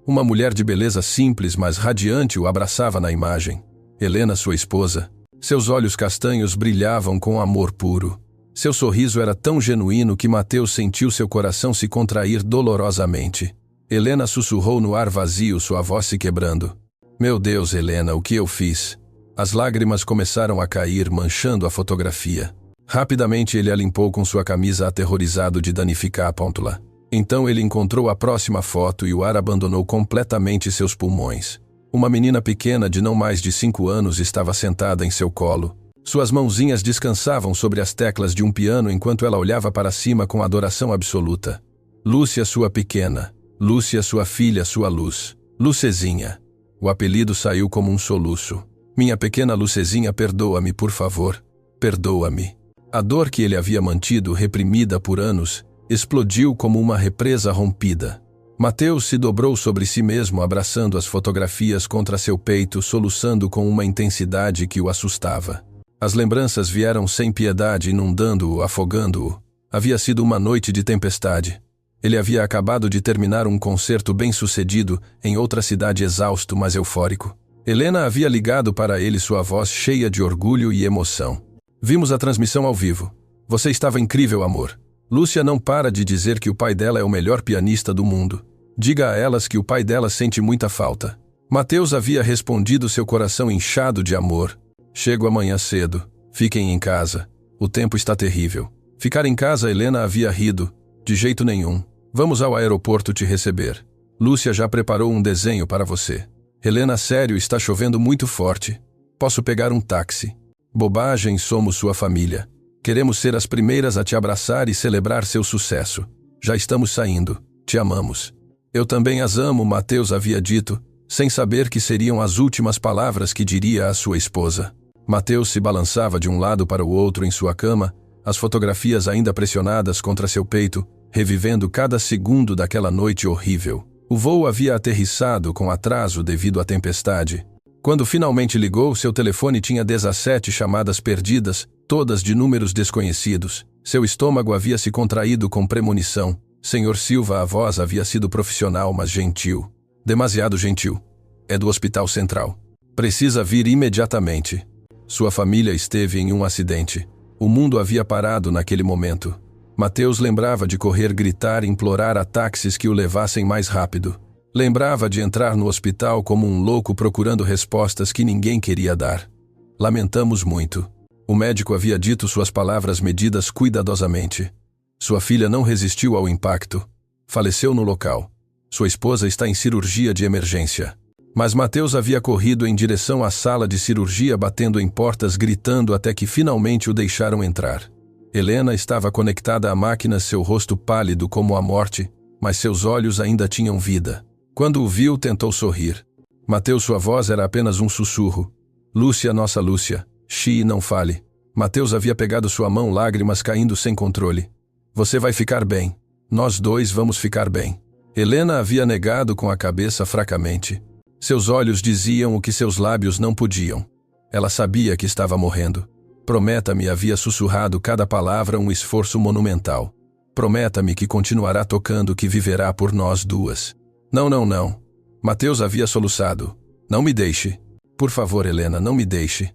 Uma mulher de beleza simples, mas radiante, o abraçava na imagem. Helena, sua esposa. Seus olhos castanhos brilhavam com amor puro. Seu sorriso era tão genuíno que Mateus sentiu seu coração se contrair dolorosamente. Helena sussurrou no ar vazio, sua voz se quebrando. Meu Deus, Helena, o que eu fiz? As lágrimas começaram a cair, manchando a fotografia. Rapidamente ele a limpou com sua camisa, aterrorizado de danificar a póntula. Então ele encontrou a próxima foto e o ar abandonou completamente seus pulmões. Uma menina pequena de não mais de 5 anos estava sentada em seu colo. Suas mãozinhas descansavam sobre as teclas de um piano enquanto ela olhava para cima com adoração absoluta. Lúcia, sua pequena. Lúcia, sua filha, sua luz. Lucezinha. O apelido saiu como um soluço. Minha pequena Lucezinha, perdoa-me, por favor. Perdoa-me. A dor que ele havia mantido reprimida por anos explodiu como uma represa rompida. Mateus se dobrou sobre si mesmo, abraçando as fotografias contra seu peito, soluçando com uma intensidade que o assustava. As lembranças vieram sem piedade, inundando-o, afogando-o. Havia sido uma noite de tempestade. Ele havia acabado de terminar um concerto bem-sucedido em outra cidade, exausto, mas eufórico. Helena havia ligado para ele, sua voz cheia de orgulho e emoção. Vimos a transmissão ao vivo. Você estava incrível, amor. Lúcia não para de dizer que o pai dela é o melhor pianista do mundo. Diga a elas que o pai dela sente muita falta. Mateus havia respondido, seu coração inchado de amor. Chego amanhã cedo. Fiquem em casa. O tempo está terrível. Ficar em casa, Helena havia rido. De jeito nenhum. Vamos ao aeroporto te receber. Lúcia já preparou um desenho para você. Helena, sério, está chovendo muito forte. Posso pegar um táxi? Bobagem, somos sua família. Queremos ser as primeiras a te abraçar e celebrar seu sucesso. Já estamos saindo. Te amamos. Eu também as amo, Mateus havia dito, sem saber que seriam as últimas palavras que diria à sua esposa. Mateus se balançava de um lado para o outro em sua cama, as fotografias ainda pressionadas contra seu peito, revivendo cada segundo daquela noite horrível. O voo havia aterrissado com atraso devido à tempestade. Quando finalmente ligou, seu telefone tinha 17 chamadas perdidas, todas de números desconhecidos. Seu estômago havia se contraído com premonição. Senhor Silva, a voz havia sido profissional, mas gentil. Demasiado gentil. É do Hospital Central. Precisa vir imediatamente. Sua família esteve em um acidente. O mundo havia parado naquele momento. Mateus lembrava de correr, gritar, implorar a táxis que o levassem mais rápido. Lembrava de entrar no hospital como um louco procurando respostas que ninguém queria dar. Lamentamos muito. O médico havia dito suas palavras medidas cuidadosamente. Sua filha não resistiu ao impacto. Faleceu no local. Sua esposa está em cirurgia de emergência. Mas Mateus havia corrido em direção à sala de cirurgia, batendo em portas, gritando até que finalmente o deixaram entrar. Helena estava conectada à máquina, seu rosto pálido como a morte, mas seus olhos ainda tinham vida. Quando o viu, tentou sorrir. Mateus, sua voz era apenas um sussurro. Lúcia, nossa Lúcia. Não fale. Mateus havia pegado sua mão, lágrimas caindo sem controle. Você vai ficar bem. Nós dois vamos ficar bem. Helena havia negado com a cabeça fracamente. Seus olhos diziam o que seus lábios não podiam. Ela sabia que estava morrendo. Prometa-me, havia sussurrado cada palavra, um esforço monumental. Prometa-me que continuará tocando, que viverá por nós duas. Não, não, não. Mateus havia soluçado. Não me deixe. Por favor, Helena, não me deixe.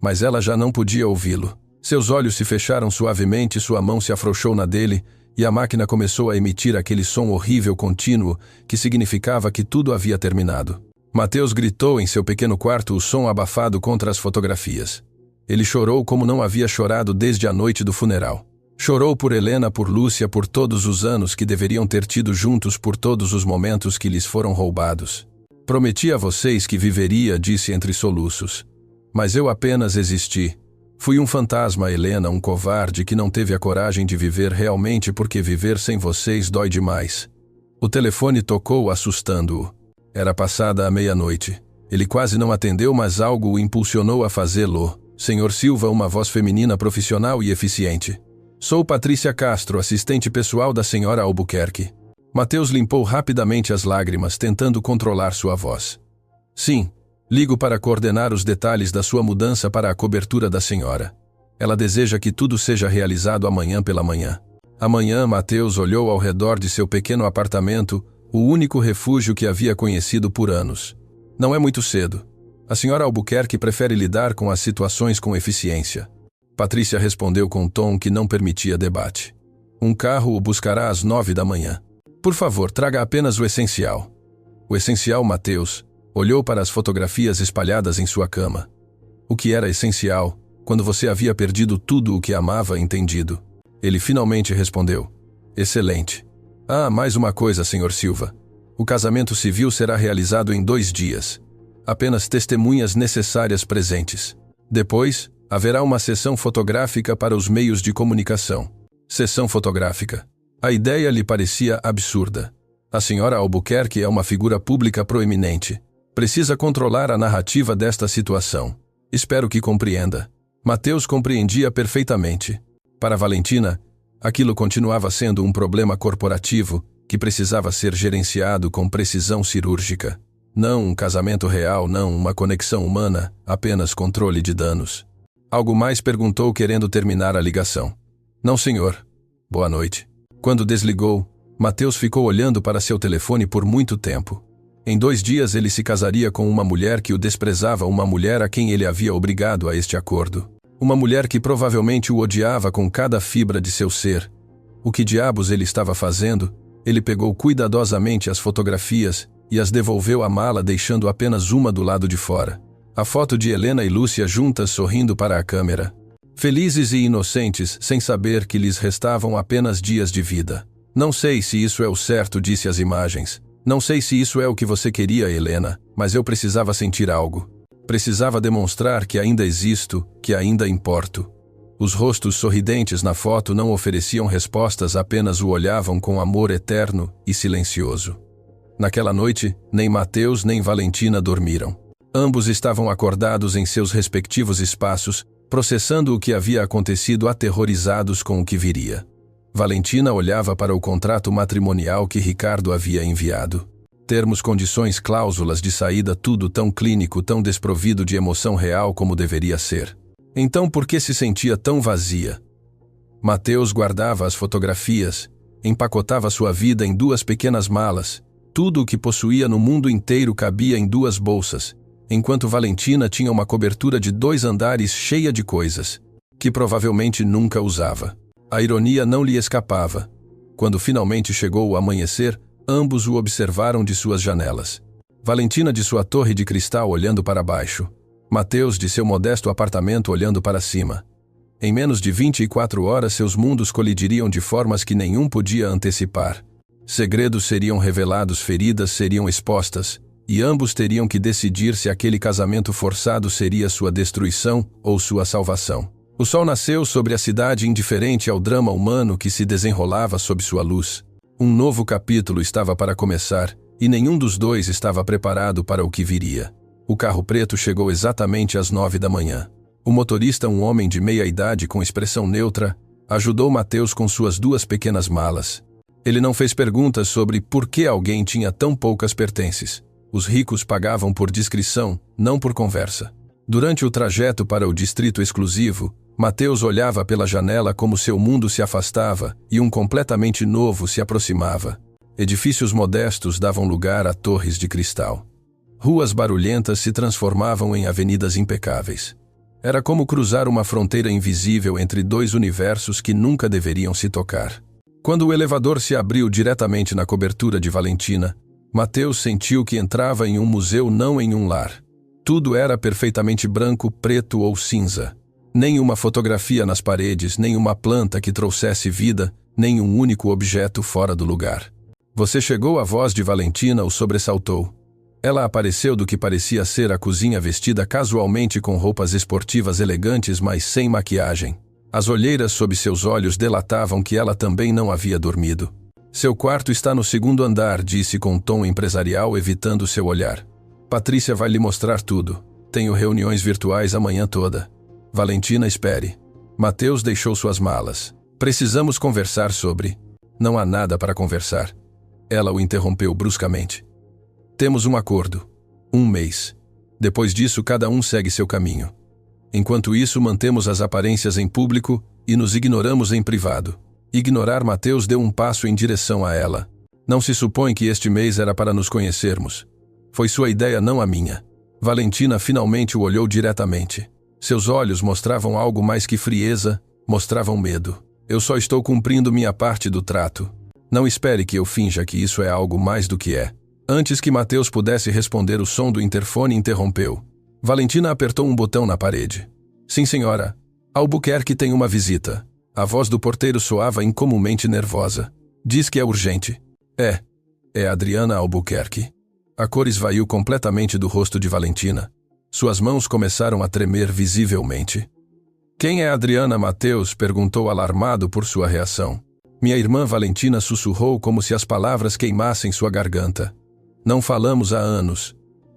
Mas ela já não podia ouvi-lo. Seus olhos se fecharam suavemente, sua mão se afrouxou na dele, e a máquina começou a emitir aquele som horrível contínuo que significava que tudo havia terminado. Mateus gritou em seu pequeno quarto, o som abafado contra as fotografias. Ele chorou como não havia chorado desde a noite do funeral. Chorou por Helena, por Lúcia, por todos os anos que deveriam ter tido juntos, por todos os momentos que lhes foram roubados. Prometi a vocês que viveria, disse entre soluços. Mas eu apenas existi. Fui um fantasma, Helena, um covarde que não teve a coragem de viver realmente, porque viver sem vocês dói demais. O telefone tocou, assustando-o. Era passada a meia-noite. Ele quase não atendeu, mas algo o impulsionou a fazê-lo. Senhor Silva, uma voz feminina profissional e eficiente. Sou Patrícia Castro, assistente pessoal da senhora Albuquerque. Mateus limpou rapidamente as lágrimas, tentando controlar sua voz. Sim, ligo para coordenar os detalhes da sua mudança para a cobertura da senhora. Ela deseja que tudo seja realizado amanhã pela manhã. Amanhã, Mateus olhou ao redor de seu pequeno apartamento, o único refúgio que havia conhecido por anos. Não é muito cedo. A senhora Albuquerque prefere lidar com as situações com eficiência. Patrícia respondeu com um tom que não permitia debate. Um carro o buscará às 9 da manhã. Por favor, traga apenas o essencial. O essencial, Mateus, olhou para as fotografias espalhadas em sua cama. O que era essencial, quando você havia perdido tudo o que amava, entendido? Ele finalmente respondeu. Excelente. Ah, mais uma coisa, Sr. Silva. O casamento civil será realizado em 2 dias. Apenas testemunhas necessárias presentes. Depois, haverá uma sessão fotográfica para os meios de comunicação. Sessão fotográfica. A ideia lhe parecia absurda. A senhora Albuquerque é uma figura pública proeminente. Precisa controlar a narrativa desta situação. Espero que compreenda. Mateus compreendia perfeitamente. Para Valentina, aquilo continuava sendo um problema corporativo que precisava ser gerenciado com precisão cirúrgica. Não um casamento real, não uma conexão humana, apenas controle de danos. Algo mais, perguntou, querendo terminar a ligação. Não, senhor. Boa noite. Quando desligou, Mateus ficou olhando para seu telefone por muito tempo. Em 2 dias ele se casaria com uma mulher que o desprezava, uma mulher a quem ele havia obrigado a este acordo. Uma mulher que provavelmente o odiava com cada fibra de seu ser. O que diabos ele estava fazendo? Ele pegou cuidadosamente as fotografias e as devolveu à mala, deixando apenas uma do lado de fora. A foto de Helena e Lúcia juntas sorrindo para a câmera. Felizes e inocentes, sem saber que lhes restavam apenas dias de vida. Não sei se isso é o certo, disse as imagens. Não sei se isso é o que você queria, Helena, mas eu precisava sentir algo. Precisava demonstrar que ainda existo, que ainda importo. Os rostos sorridentes na foto não ofereciam respostas, apenas o olhavam com amor eterno e silencioso. Naquela noite, nem Mateus nem Valentina dormiram. Ambos estavam acordados em seus respectivos espaços, processando o que havia acontecido, aterrorizados com o que viria. Valentina olhava para o contrato matrimonial que Ricardo havia enviado. Termos, condições, cláusulas de saída, tudo tão clínico, tão desprovido de emoção real como deveria ser. Então por que se sentia tão vazia? Mateus guardava as fotografias, empacotava sua vida em 2 pequenas malas. Tudo o que possuía no mundo inteiro cabia em 2 bolsas, enquanto Valentina tinha uma cobertura de 2 andares cheia de coisas, que provavelmente nunca usava. A ironia não lhe escapava. Quando finalmente chegou o amanhecer, ambos o observaram de suas janelas. Valentina de sua torre de cristal olhando para baixo. Mateus de seu modesto apartamento olhando para cima. Em menos de 24 horas seus mundos colidiriam de formas que nenhum podia antecipar. Segredos seriam revelados, feridas seriam expostas, e ambos teriam que decidir se aquele casamento forçado seria sua destruição ou sua salvação. O sol nasceu sobre a cidade indiferente ao drama humano que se desenrolava sob sua luz. Um novo capítulo estava para começar, e nenhum dos dois estava preparado para o que viria. O carro preto chegou exatamente às 9 da manhã. O motorista, um homem de meia idade com expressão neutra, ajudou Mateus com suas 2 pequenas malas. Ele não fez perguntas sobre por que alguém tinha tão poucas pertences. Os ricos pagavam por discrição, não por conversa. Durante o trajeto para o distrito exclusivo, Mateus olhava pela janela como seu mundo se afastava e um completamente novo se aproximava. Edifícios modestos davam lugar a torres de cristal. Ruas barulhentas se transformavam em avenidas impecáveis. Era como cruzar uma fronteira invisível entre 2 universos que nunca deveriam se tocar. Quando o elevador se abriu diretamente na cobertura de Valentina, Mateus sentiu que entrava em um museu, não em um lar. Tudo era perfeitamente branco, preto ou cinza. Nem uma fotografia nas paredes, nem uma planta que trouxesse vida, nem um único objeto fora do lugar. Você chegou, a voz de Valentina o sobressaltou. Ela apareceu do que parecia ser a cozinha, vestida casualmente com roupas esportivas elegantes, mas sem maquiagem. As olheiras sob seus olhos delatavam que ela também não havia dormido. Seu quarto está no 2º andar, disse com tom empresarial, evitando seu olhar. Patrícia vai lhe mostrar tudo. Tenho reuniões virtuais a manhã toda. Valentina, espere. Mateus deixou suas malas. Precisamos conversar sobre... Não há nada para conversar. Ela o interrompeu bruscamente. Temos um acordo. 1 mês. Depois disso, cada um segue seu caminho. Enquanto isso, mantemos as aparências em público e nos ignoramos em privado. Ignorar. Mateus deu um passo em direção a ela. Não se supõe que este mês era para nos conhecermos. Foi sua ideia, não a minha. Valentina finalmente o olhou diretamente. Seus olhos mostravam algo mais que frieza, mostravam medo. Eu só estou cumprindo minha parte do trato. Não espere que eu finja que isso é algo mais do que é. Antes que Mateus pudesse responder, o som do interfone interrompeu. Valentina apertou um botão na parede. Sim, senhora. Albuquerque tem uma visita. A voz do porteiro soava incomumente nervosa. Diz que é urgente. É Adriana Albuquerque. A cor esvaiu completamente do rosto de Valentina. Suas mãos começaram a tremer visivelmente. Quem é Adriana? Mateus perguntou, alarmado por sua reação. Minha irmã. Valentina sussurrou como se as palavras queimassem sua garganta. Não falamos há anos.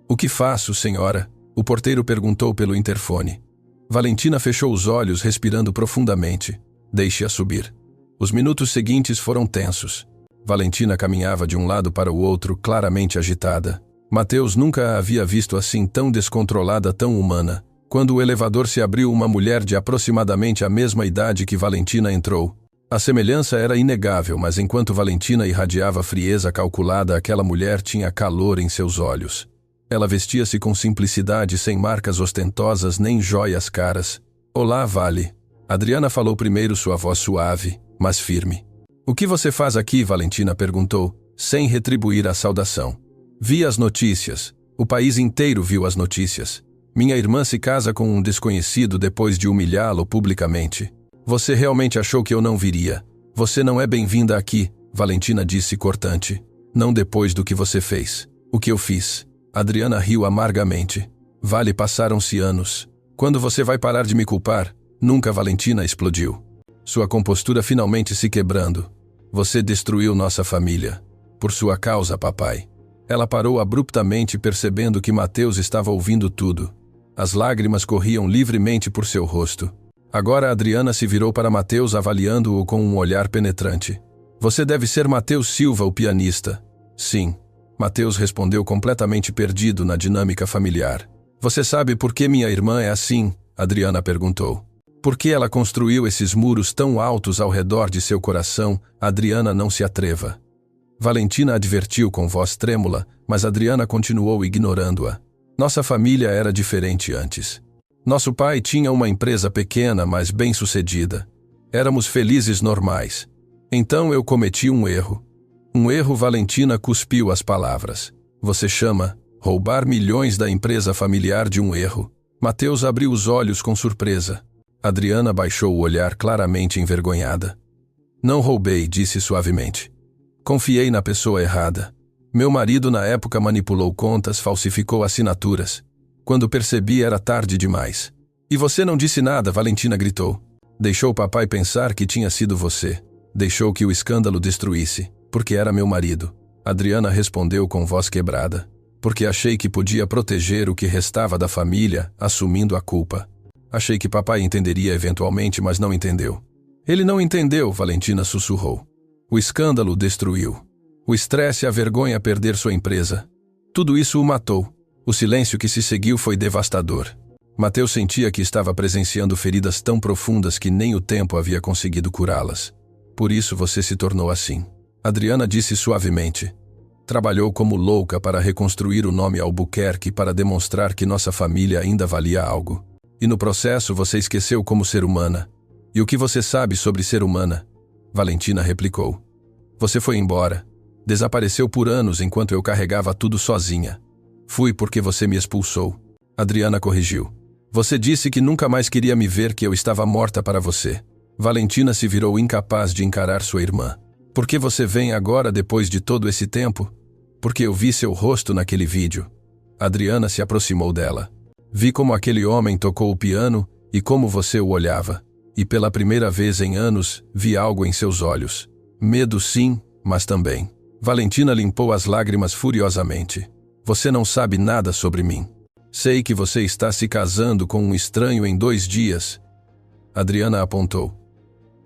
O que faço, senhora? O porteiro perguntou pelo interfone. Valentina fechou os olhos, respirando profundamente. Deixe-a subir. Os minutos seguintes foram tensos. Valentina caminhava de um lado para o outro, claramente agitada. Mateus nunca a havia visto assim, tão descontrolada, tão humana. Quando o elevador se abriu, uma mulher de aproximadamente a mesma idade que Valentina entrou. A semelhança era inegável, mas enquanto Valentina irradiava frieza calculada, aquela mulher tinha calor em seus olhos. Ela vestia-se com simplicidade, sem marcas ostentosas nem joias caras. Olá, Vale. Adriana falou primeiro, sua voz suave, mas firme. O que você faz aqui? Valentina perguntou, sem retribuir a saudação. Vi as notícias. O país inteiro viu as notícias. Minha irmã se casa com um desconhecido depois de humilhá-lo publicamente. Você realmente achou que eu não viria? Você não é bem-vinda aqui, Valentina disse cortante. Não depois do que você fez. O que eu fiz? Adriana riu amargamente. Vale, passaram-se anos. Quando você vai parar de me culpar? Nunca. Valentina explodiu. Sua compostura finalmente se quebrando. Você destruiu nossa família. Por sua causa, papai. Ela parou abruptamente, percebendo que Mateus estava ouvindo tudo. As lágrimas corriam livremente por seu rosto. Agora Adriana se virou para Mateus, avaliando-o com um olhar penetrante. Você deve ser Mateus Silva, o pianista. Sim. Mateus respondeu, completamente perdido na dinâmica familiar. Você sabe por que minha irmã é assim? Adriana perguntou. Por que ela construiu esses muros tão altos ao redor de seu coração? Adriana, não se atreva. Valentina advertiu com voz trêmula, mas Adriana continuou ignorando-a. Nossa família era diferente antes. Nosso pai tinha uma empresa pequena, mas bem-sucedida. Éramos felizes normais. Então eu cometi um erro. Um erro. Valentina cuspiu as palavras. Você chama roubar milhões da empresa familiar de um erro? Mateus abriu os olhos com surpresa. Adriana baixou o olhar, claramente envergonhada. Não roubei, disse suavemente. Confiei na pessoa errada. Meu marido na época manipulou contas, falsificou assinaturas. Quando percebi, era tarde demais. E você não disse nada, Valentina gritou. Deixou papai pensar que tinha sido você. Deixou que o escândalo destruísse, porque era meu marido. Adriana respondeu com voz quebrada. Porque achei que podia proteger o que restava da família, assumindo a culpa. Achei que papai entenderia eventualmente, mas não entendeu. Ele não entendeu, Valentina sussurrou. O escândalo destruiu. O estresse e a vergonha perder sua empresa. Tudo isso o matou. O silêncio que se seguiu foi devastador. Mateus sentia que estava presenciando feridas tão profundas que nem o tempo havia conseguido curá-las. Por isso você se tornou assim. Adriana disse suavemente. Trabalhou como louca para reconstruir o nome Albuquerque para demonstrar que nossa família ainda valia algo. E no processo você esqueceu como ser humana. E o que você sabe sobre ser humana? Valentina replicou. Você foi embora. Desapareceu por anos enquanto eu carregava tudo sozinha. Fui porque você me expulsou. Adriana corrigiu. Você disse que nunca mais queria me ver, que eu estava morta para você. Valentina se virou incapaz de encarar sua irmã. Por que você vem agora depois de todo esse tempo? Porque eu vi seu rosto naquele vídeo. Adriana se aproximou dela. Vi como aquele homem tocou o piano e como você o olhava. E pela primeira vez em anos, vi algo em seus olhos. Medo sim, mas também. Valentina limpou as lágrimas furiosamente. Você não sabe nada sobre mim. Sei que você está se casando com um estranho em 2 dias. Adriana apontou.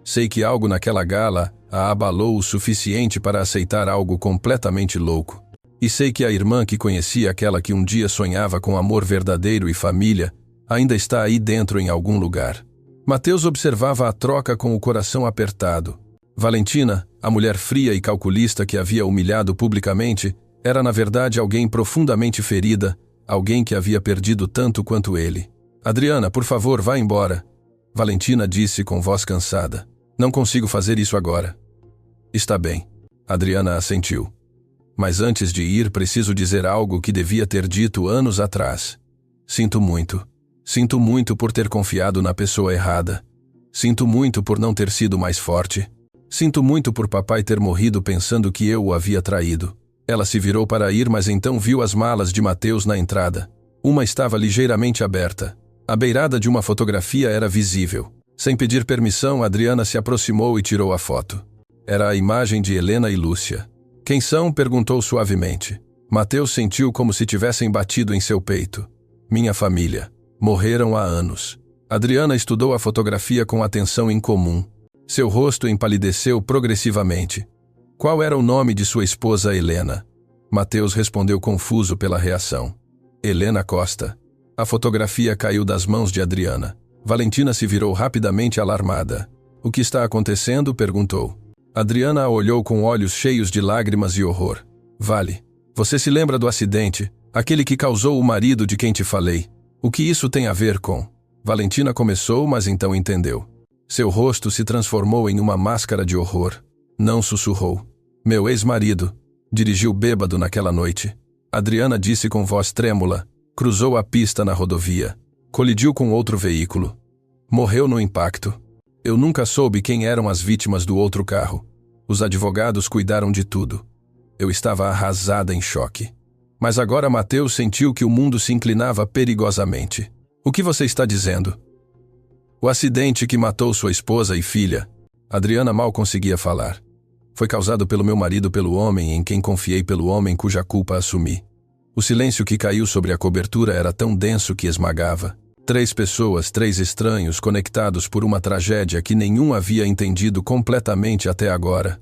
Sei que algo naquela gala a abalou o suficiente para aceitar algo completamente louco. E sei que a irmã que conhecia, aquela que um dia sonhava com amor verdadeiro e família, ainda está aí dentro em algum lugar. Mateus observava a troca com o coração apertado. Valentina, a mulher fria e calculista que havia humilhado publicamente, era na verdade alguém profundamente ferida, alguém que havia perdido tanto quanto ele. Adriana, por favor, vá embora. Valentina disse com voz cansada. Não consigo fazer isso agora. Está bem. Adriana assentiu. Mas antes de ir, preciso dizer algo que devia ter dito anos atrás. Sinto muito. Sinto muito por ter confiado na pessoa errada. Sinto muito por não ter sido mais forte. Sinto muito por papai ter morrido pensando que eu o havia traído. Ela se virou para ir, mas então viu as malas de Mateus na entrada. Uma estava ligeiramente aberta. A beirada de uma fotografia era visível. Sem pedir permissão, Adriana se aproximou e tirou a foto. Era a imagem de Helena e Lúcia. Quem são? Perguntou suavemente. Mateus sentiu como se tivessem batido em seu peito. Minha família. Morreram há anos. Adriana estudou a fotografia com atenção incomum. Seu rosto empalideceu progressivamente. Qual era o nome de sua esposa Helena? Mateus respondeu confuso pela reação. Helena Costa. A fotografia caiu das mãos de Adriana. Valentina se virou rapidamente alarmada. O que está acontecendo? Perguntou. Adriana a olhou com olhos cheios de lágrimas e horror. Vale. Você se lembra do acidente? Aquele que causou o marido de quem te falei. O que isso tem a ver com? Valentina começou, mas então entendeu. Seu rosto se transformou em uma máscara de horror. Não sussurrou. Meu ex-marido. Dirigiu bêbado naquela noite. Adriana disse com voz trêmula. Cruzou a pista na rodovia. Colidiu com outro veículo. Morreu no impacto. Eu nunca soube quem eram as vítimas do outro carro. Os advogados cuidaram de tudo. Eu estava arrasada em choque. Mas agora Mateus sentiu que o mundo se inclinava perigosamente. O que você está dizendo? O acidente que matou sua esposa e filha. Adriana mal conseguia falar. Foi causado pelo meu marido, pelo homem em quem confiei, pelo homem cuja culpa assumi. O silêncio que caiu sobre a cobertura era tão denso que esmagava. 3 pessoas, 3 estranhos conectados por uma tragédia que nenhum havia entendido completamente até agora.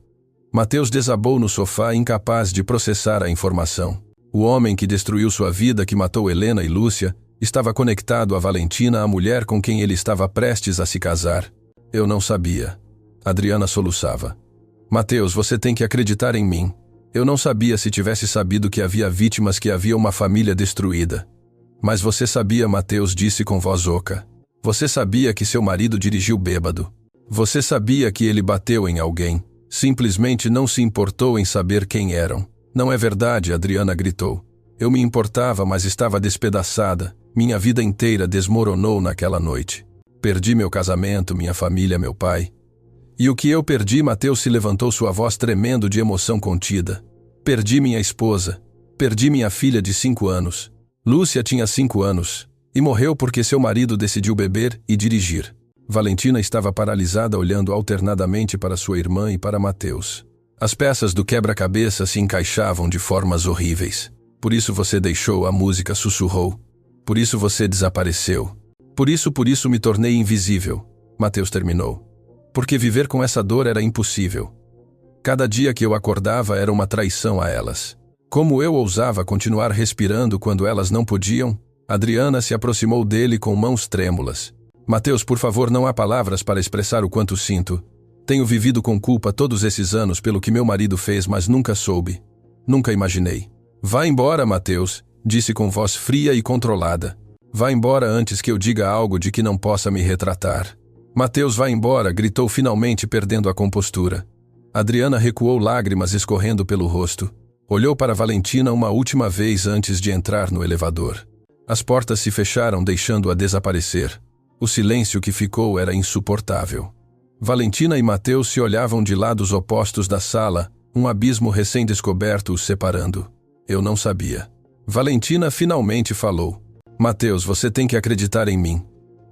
Mateus desabou no sofá, incapaz de processar a informação. O homem que destruiu sua vida, que matou Helena e Lúcia, estava conectado a Valentina, a mulher com quem ele estava prestes a se casar. Eu não sabia. Adriana soluçava. Mateus, você tem que acreditar em mim. Eu não sabia, se tivesse sabido que havia vítimas, que havia uma família destruída. Mas você sabia, Mateus disse com voz oca. Você sabia que seu marido dirigiu bêbado. Você sabia que ele bateu em alguém. Simplesmente não se importou em saber quem eram. Não é verdade, Adriana gritou. Eu me importava, mas estava despedaçada. Minha vida inteira desmoronou naquela noite. Perdi meu casamento, minha família, meu pai. E o que eu perdi? Mateus se levantou, sua voz tremendo de emoção contida. Perdi minha esposa. Perdi minha filha de 5 anos. Lúcia tinha 5 anos. E morreu porque seu marido decidiu beber e dirigir. Valentina estava paralisada olhando alternadamente para sua irmã e para Mateus. As peças do quebra-cabeça se encaixavam de formas horríveis. Por isso você deixou, a música sussurrou. Por isso você desapareceu. Por isso me tornei invisível. Mateus terminou. Porque viver com essa dor era impossível. Cada dia que eu acordava era uma traição a elas. Como eu ousava continuar respirando quando elas não podiam? Adriana se aproximou dele com mãos trêmulas. Mateus, por favor, não há palavras para expressar o quanto sinto. Tenho vivido com culpa todos esses anos pelo que meu marido fez, mas nunca soube. Nunca imaginei. Vá embora, Mateus, disse com voz fria e controlada. Vá embora antes que eu diga algo de que não possa me retratar. Mateus, vá embora, gritou finalmente perdendo a compostura. Adriana recuou, lágrimas escorrendo pelo rosto. Olhou para Valentina uma última vez antes de entrar no elevador. As portas se fecharam, deixando-a desaparecer. O silêncio que ficou era insuportável. Valentina e Mateus se olhavam de lados opostos da sala, um abismo recém-descoberto os separando. Eu não sabia. Valentina finalmente falou. Mateus, você tem que acreditar em mim.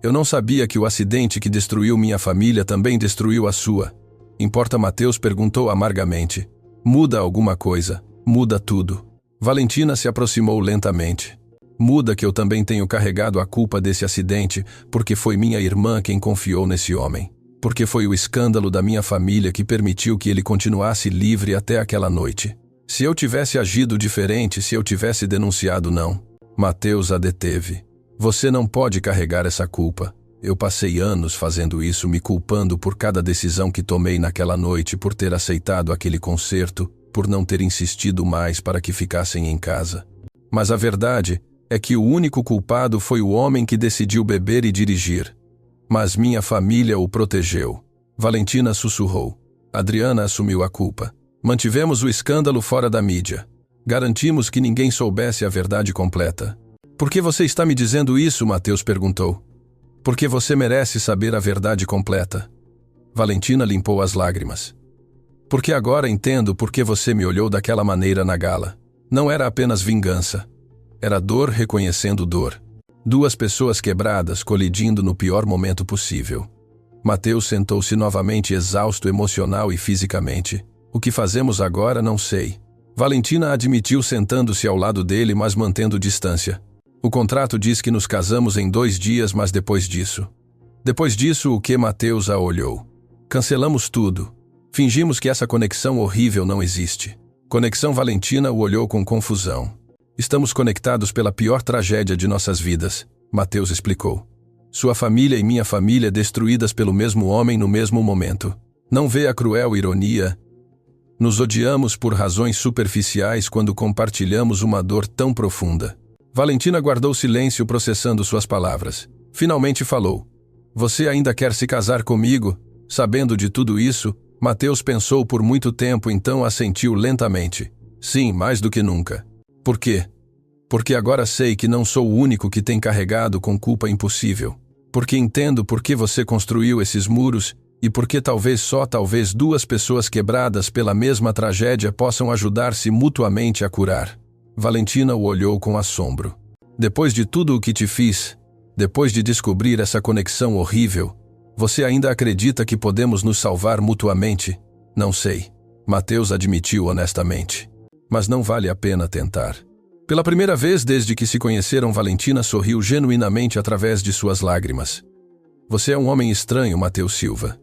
Eu não sabia que o acidente que destruiu minha família também destruiu a sua. Importa? Mateus perguntou amargamente. Muda alguma coisa. Muda tudo. Valentina se aproximou lentamente. Muda que eu também tenho carregado a culpa desse acidente, porque foi minha irmã quem confiou nesse homem. Porque foi o escândalo da minha família que permitiu que ele continuasse livre até aquela noite. Se eu tivesse agido diferente, se eu tivesse denunciado, não. Mateus a deteve. Você não pode carregar essa culpa. Eu passei anos fazendo isso, me culpando por cada decisão que tomei naquela noite, por ter aceitado aquele concerto, por não ter insistido mais para que ficassem em casa. Mas a verdade é que o único culpado foi o homem que decidiu beber e dirigir. Mas minha família o protegeu. Valentina sussurrou. Adriana assumiu a culpa. Mantivemos o escândalo fora da mídia. Garantimos que ninguém soubesse a verdade completa. Por que você está me dizendo isso? Mateus perguntou. Porque você merece saber a verdade completa. Valentina limpou as lágrimas. Porque agora entendo por que você me olhou daquela maneira na gala. Não era apenas vingança. Era dor reconhecendo dor. Duas pessoas quebradas colidindo no pior momento possível. Mateus sentou-se novamente, exausto emocional e fisicamente. O que fazemos agora, não sei. Valentina admitiu, sentando-se ao lado dele, mas mantendo distância. O contrato diz que nos casamos em 2 dias, mas depois disso... Depois disso, o que? Mateus a olhou. Cancelamos tudo. Fingimos que essa conexão horrível não existe. Conexão? Valentina o olhou com confusão. Estamos conectados pela pior tragédia de nossas vidas, Mateus explicou. Sua família e minha família destruídas pelo mesmo homem no mesmo momento. Não vê a cruel ironia? Nos odiamos por razões superficiais quando compartilhamos uma dor tão profunda. Valentina guardou silêncio, processando suas palavras. Finalmente falou. Você ainda quer se casar comigo? Sabendo de tudo isso, Mateus pensou por muito tempo, então assentiu lentamente. Sim, mais do que nunca. Por quê? Porque agora sei que não sou o único que tem carregado com culpa impossível. Porque entendo por que você construiu esses muros e porque talvez 2 pessoas quebradas pela mesma tragédia possam ajudar-se mutuamente a curar. Valentina o olhou com assombro. Depois de tudo o que te fiz, depois de descobrir essa conexão horrível, você ainda acredita que podemos nos salvar mutuamente? Não sei. Mateus admitiu honestamente. Mas não vale a pena tentar. Pela primeira vez desde que se conheceram, Valentina sorriu genuinamente através de suas lágrimas. Você é um homem estranho, Mateus Silva.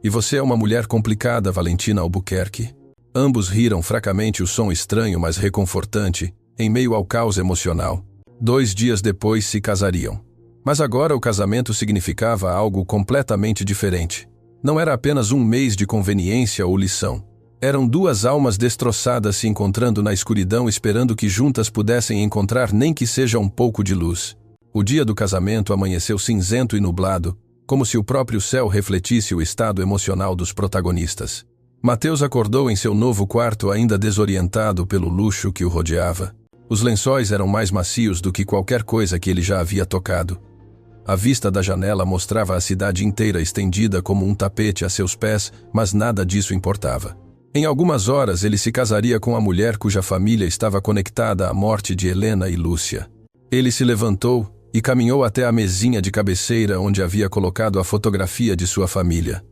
E você é uma mulher complicada, Valentina Albuquerque. Ambos riram fracamente, o som estranho, mas reconfortante, em meio ao caos emocional. 2 dias depois se casariam. Mas agora o casamento significava algo completamente diferente. Não era apenas um mês de conveniência ou lição. Eram 2 almas destroçadas se encontrando na escuridão, esperando que juntas pudessem encontrar nem que seja um pouco de luz. O dia do casamento amanheceu cinzento e nublado, como se o próprio céu refletisse o estado emocional dos protagonistas. Mateus acordou em seu novo quarto ainda desorientado pelo luxo que o rodeava. Os lençóis eram mais macios do que qualquer coisa que ele já havia tocado. A vista da janela mostrava a cidade inteira estendida como um tapete a seus pés, mas nada disso importava. Em algumas horas ele se casaria com a mulher cuja família estava conectada à morte de Helena e Lúcia. Ele se levantou, e caminhou até a mesinha de cabeceira onde havia colocado a fotografia de sua família.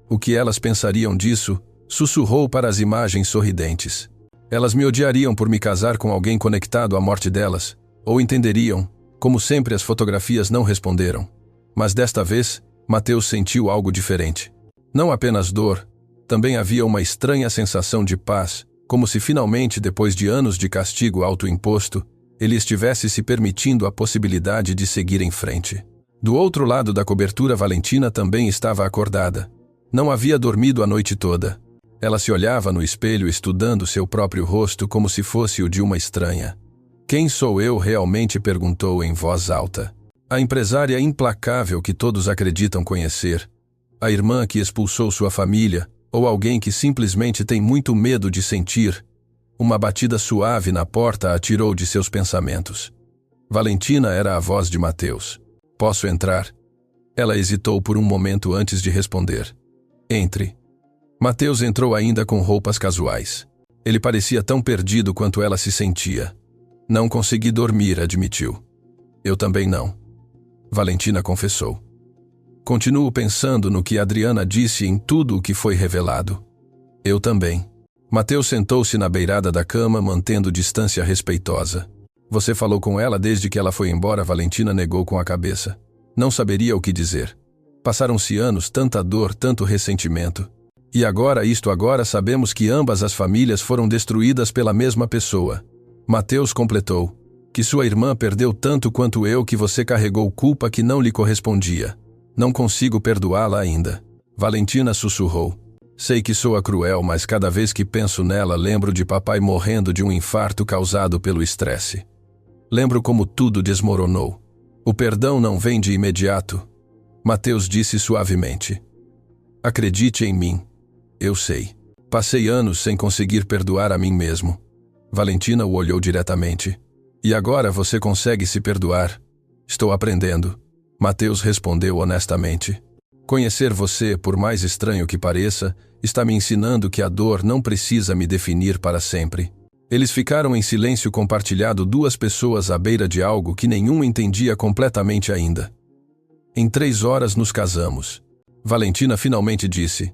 O que elas pensariam disso? Sussurrou para as imagens sorridentes. Elas me odiariam por me casar com alguém conectado à morte delas, ou entenderiam, como sempre as fotografias não responderam. Mas desta vez, Mateus sentiu algo diferente. Não apenas dor, também havia uma estranha sensação de paz, como se finalmente, depois de anos de castigo autoimposto, ele estivesse se permitindo a possibilidade de seguir em frente. Do outro lado da cobertura, Valentina também estava acordada. Não havia dormido a noite toda. Ela se olhava no espelho estudando seu próprio rosto como se fosse o de uma estranha. Quem sou eu realmente? Perguntou em voz alta. A empresária implacável que todos acreditam conhecer. A irmã que expulsou sua família, ou alguém que simplesmente tem muito medo de sentir. Uma batida suave na porta a tirou de seus pensamentos. Valentina era a voz de Mateus. Posso entrar? Ela hesitou por um momento antes de responder. Entre. Mateus entrou ainda com roupas casuais. Ele parecia tão perdido quanto ela se sentia. Não consegui dormir, admitiu. Eu também não. Valentina confessou. Continuo pensando no que Adriana disse em tudo o que foi revelado. Eu também. Mateus sentou-se na beirada da cama, mantendo distância respeitosa. Você falou com ela desde que ela foi embora? Valentina negou com a cabeça. Não saberia o que dizer. Passaram-se anos, tanta dor, tanto ressentimento. E agora sabemos que ambas as famílias foram destruídas pela mesma pessoa. Mateus completou. Que sua irmã perdeu tanto quanto eu, que você carregou culpa que não lhe correspondia. Não consigo perdoá-la ainda. Valentina sussurrou. Sei que soa cruel, mas cada vez que penso nela lembro de papai morrendo de um infarto causado pelo estresse. Lembro como tudo desmoronou. O perdão não vem de imediato. Mateus disse suavemente. Acredite em mim. Eu sei. Passei anos sem conseguir perdoar a mim mesmo. Valentina o olhou diretamente. E agora você consegue se perdoar? Estou aprendendo. Mateus respondeu honestamente. Conhecer você, por mais estranho que pareça, está me ensinando que a dor não precisa me definir para sempre. Eles ficaram em silêncio compartilhado, duas pessoas à beira de algo que nenhum entendia completamente ainda. Em 3 horas nos casamos. Valentina finalmente disse.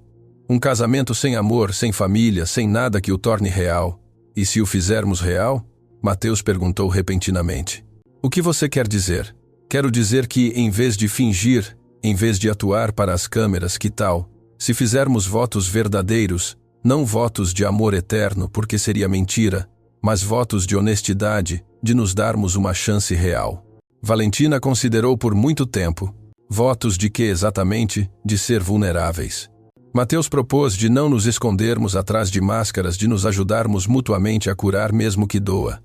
Um casamento sem amor, sem família, sem nada que o torne real. E se o fizermos real? Mateus perguntou repentinamente. O que você quer dizer? Quero dizer que, em vez de fingir, em vez de atuar para as câmeras, que tal? Se fizermos votos verdadeiros, não votos de amor eterno, porque seria mentira, mas votos de honestidade, de nos darmos uma chance real. Valentina considerou por muito tempo. Votos de que exatamente? De ser vulneráveis. Mateus propôs de não nos escondermos atrás de máscaras, de nos ajudarmos mutuamente a curar mesmo que doa.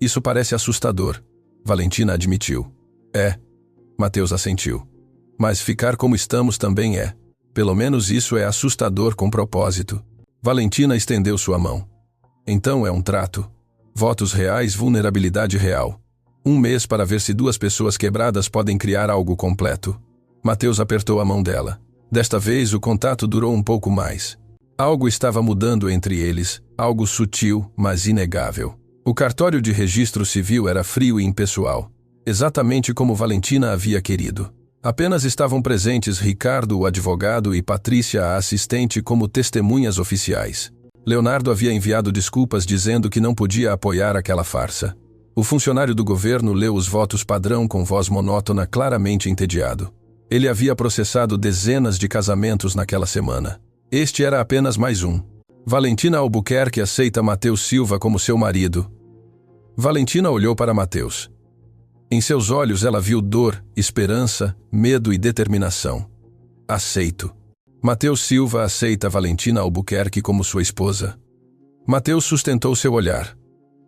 Isso parece assustador, Valentina admitiu. É. Mateus assentiu. Mas ficar como estamos também é. Pelo menos isso é assustador com propósito. Valentina estendeu sua mão. Então é um trato. Votos reais, vulnerabilidade real. 1 mês para ver se 2 pessoas quebradas podem criar algo completo. Mateus apertou a mão dela. Desta vez o contato durou um pouco mais. Algo estava mudando entre eles, algo sutil, mas inegável. O cartório de registro civil era frio e impessoal. Exatamente como Valentina havia querido. Apenas estavam presentes Ricardo, o advogado, e Patrícia, a assistente, como testemunhas oficiais. Leonardo havia enviado desculpas dizendo que não podia apoiar aquela farsa. O funcionário do governo leu os votos padrão com voz monótona, claramente entediado. Ele havia processado dezenas de casamentos naquela semana. Este era apenas mais um. Valentina Albuquerque aceita Mateus Silva como seu marido. Valentina olhou para Mateus. Em seus olhos ela viu dor, esperança, medo e determinação. Aceito. Mateus Silva aceita Valentina Albuquerque como sua esposa. Mateus sustentou seu olhar.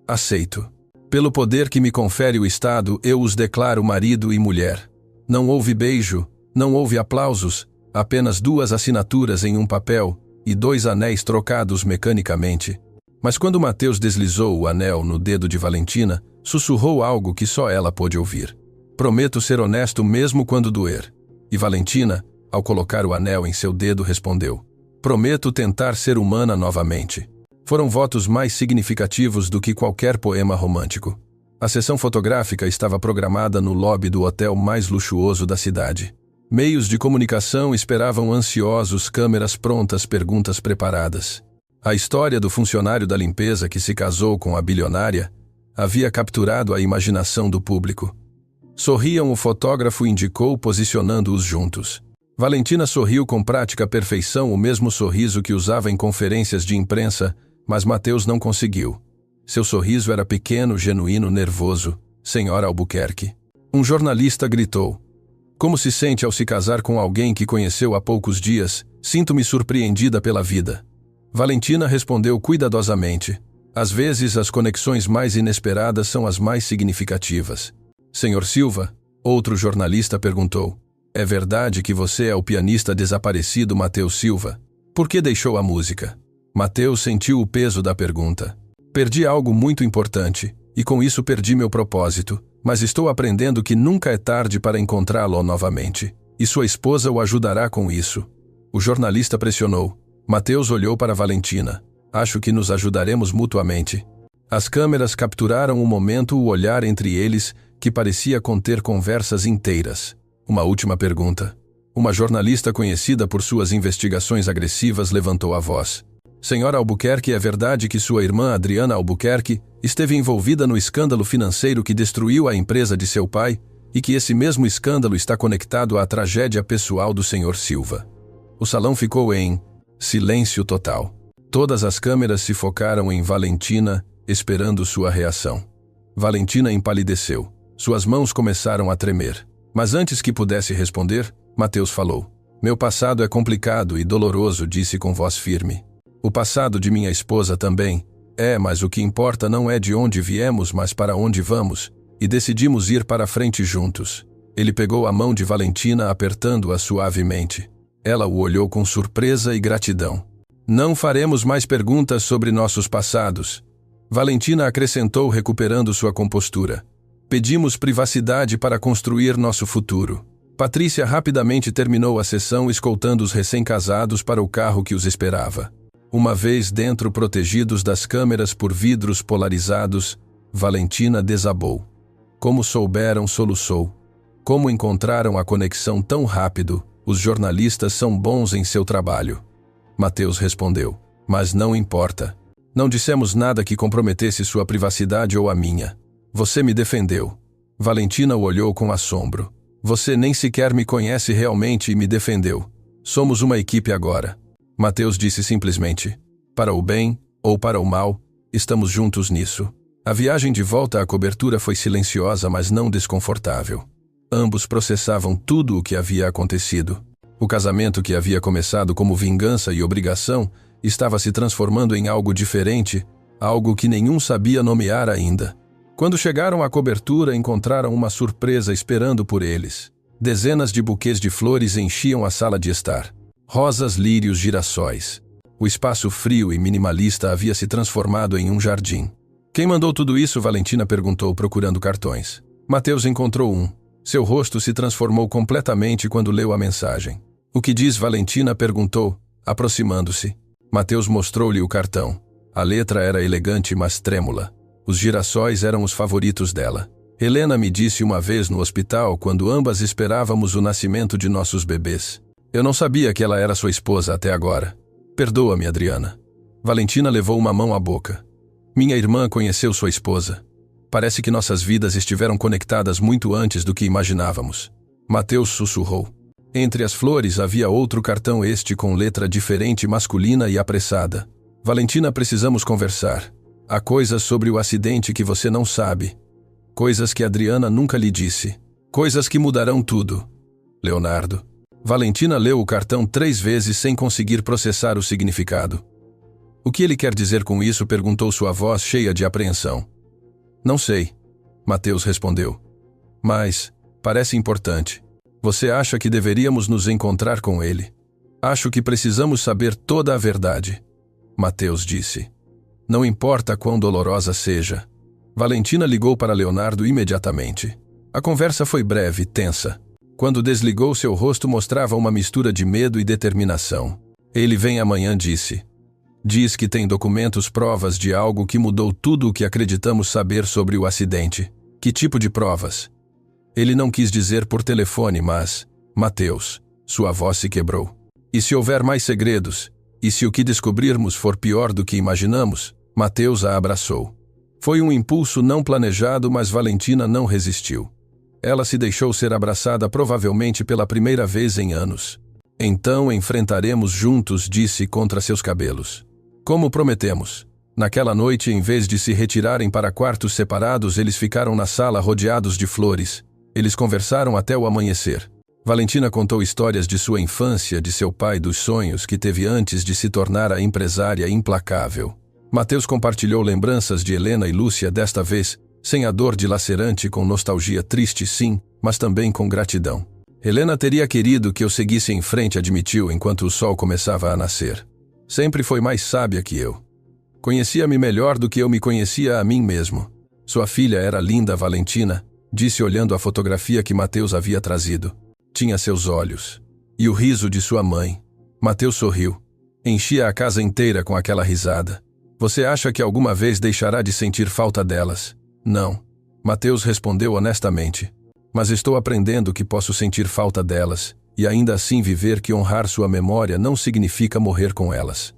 Aceito. Pelo poder que me confere o Estado, eu os declaro marido e mulher. Não houve beijo, não houve aplausos, apenas 2 assinaturas em um papel e 2 anéis trocados mecanicamente. Mas quando Mateus deslizou o anel no dedo de Valentina, sussurrou algo que só ela pôde ouvir. Prometo ser honesto mesmo quando doer. E Valentina, ao colocar o anel em seu dedo, respondeu. Prometo tentar ser humana novamente. Foram votos mais significativos do que qualquer poema romântico. A sessão fotográfica estava programada no lobby do hotel mais luxuoso da cidade. Meios de comunicação esperavam ansiosos, câmeras prontas, perguntas preparadas. A história do funcionário da limpeza que se casou com a bilionária havia capturado a imaginação do público. Sorriam, o fotógrafo indicou, posicionando-os juntos. Valentina sorriu com prática perfeição, o mesmo sorriso que usava em conferências de imprensa, mas Mateus não conseguiu. Seu sorriso era pequeno, genuíno, nervoso. Senhora Albuquerque. Um jornalista gritou. Como se sente ao se casar com alguém que conheceu há poucos dias? Sinto-me surpreendida pela vida. Valentina respondeu cuidadosamente. Às vezes as conexões mais inesperadas são as mais significativas. Senhor Silva, outro jornalista perguntou. É verdade que você é o pianista desaparecido Mateus Silva? Por que deixou a música? Mateus sentiu o peso da pergunta. Perdi algo muito importante, e com isso perdi meu propósito, mas estou aprendendo que nunca é tarde para encontrá-lo novamente. E sua esposa o ajudará com isso. O jornalista pressionou. Mateus olhou para Valentina. Acho que nos ajudaremos mutuamente. As câmeras capturaram um momento, o olhar entre eles, que parecia conter conversas inteiras. Uma última pergunta. Uma jornalista conhecida por suas investigações agressivas levantou a voz. Senhora Albuquerque, é verdade que sua irmã Adriana Albuquerque esteve envolvida no escândalo financeiro que destruiu a empresa de seu pai e que esse mesmo escândalo está conectado à tragédia pessoal do Sr. Silva? O salão ficou em silêncio total. Todas as câmeras se focaram em Valentina, esperando sua reação. Valentina empalideceu. Suas mãos começaram a tremer. Mas antes que pudesse responder, Mateus falou. Meu passado é complicado e doloroso, disse com voz firme. O passado de minha esposa também. Mas o que importa não é de onde viemos, mas para onde vamos. E decidimos ir para frente juntos. Ele pegou a mão de Valentina, apertando-a suavemente. Ela o olhou com surpresa e gratidão. Não faremos mais perguntas sobre nossos passados. Valentina acrescentou, recuperando sua compostura. Pedimos privacidade para construir nosso futuro. Patrícia rapidamente terminou a sessão, escoltando os recém-casados para o carro que os esperava. Uma vez dentro, protegidos das câmeras por vidros polarizados, Valentina desabou. Como souberam, soluçou. Como encontraram a conexão tão rápido? Os jornalistas são bons em seu trabalho. Mateus respondeu. Mas não importa. Não dissemos nada que comprometesse sua privacidade ou a minha. Você me defendeu. Valentina o olhou com assombro. Você nem sequer me conhece realmente e me defendeu. Somos uma equipe agora. Mateus disse simplesmente. Para o bem ou para o mal, estamos juntos nisso. A viagem de volta à cobertura foi silenciosa, mas não desconfortável. Ambos processavam tudo o que havia acontecido. O casamento que havia começado como vingança e obrigação estava se transformando em algo diferente, algo que nenhum sabia nomear ainda. Quando chegaram à cobertura, encontraram uma surpresa esperando por eles. Dezenas de buquês de flores enchiam a sala de estar. Rosas, lírios, girassóis. O espaço frio e minimalista havia se transformado em um jardim. Quem mandou tudo isso? Valentina perguntou, procurando cartões. Mateus encontrou um. Seu rosto se transformou completamente quando leu a mensagem. O que diz? Valentina perguntou, aproximando-se. Mateus mostrou-lhe o cartão. A letra era elegante, mas trêmula. Os girassóis eram os favoritos dela. Helena me disse uma vez no hospital, quando ambas esperávamos o nascimento de nossos bebês. Eu não sabia que ela era sua esposa até agora. Perdoa-me, Adriana. Valentina levou uma mão à boca. Minha irmã conheceu sua esposa. Parece que nossas vidas estiveram conectadas muito antes do que imaginávamos. Mateus sussurrou. Entre as flores havia outro cartão, este com letra diferente, masculina e apressada. Valentina, precisamos conversar. Há coisas sobre o acidente que você não sabe. Coisas que Adriana nunca lhe disse. Coisas que mudarão tudo. Leonardo. Valentina leu o cartão 3 vezes sem conseguir processar o significado. O que ele quer dizer com isso? Perguntou sua voz cheia de apreensão. Não sei. Mateus respondeu. Mas, parece importante. Você acha que deveríamos nos encontrar com ele? Acho que precisamos saber toda a verdade. Mateus disse. Não importa quão dolorosa seja. Valentina ligou para Leonardo imediatamente. A conversa foi breve, tensa. Quando desligou, seu rosto mostrava uma mistura de medo e determinação. Ele vem amanhã, disse. Diz que tem documentos provas de algo que mudou tudo o que acreditamos saber sobre o acidente. Que tipo de provas? Ele não quis dizer por telefone, mas... Mateus, sua voz se quebrou. E se houver mais segredos? E se o que descobrirmos for pior do que imaginamos? Mateus a abraçou. Foi um impulso não planejado, mas Valentina não resistiu. Ela se deixou ser abraçada provavelmente pela primeira vez em anos. Então enfrentaremos juntos, disse contra seus cabelos. Como prometemos. Naquela noite, em vez de se retirarem para quartos separados, eles ficaram na sala rodeados de flores. Eles conversaram até o amanhecer. Valentina contou histórias de sua infância, de seu pai, dos sonhos que teve antes de se tornar a empresária implacável. Mateus compartilhou lembranças de Helena e Lúcia, desta vez, sem a dor dilacerante, com nostalgia triste, sim, mas também com gratidão. Helena teria querido que eu seguisse em frente, admitiu, enquanto o sol começava a nascer. Sempre foi mais sábia que eu. Conhecia-me melhor do que eu me conhecia a mim mesmo. Sua filha era linda, Valentina, disse olhando a fotografia que Mateus havia trazido. Tinha seus olhos. E o riso de sua mãe. Mateus sorriu. Enchia a casa inteira com aquela risada. Você acha que alguma vez deixará de sentir falta delas? Não. Mateus respondeu honestamente. Mas estou aprendendo que posso sentir falta delas, e ainda assim viver que honrar sua memória não significa morrer com elas.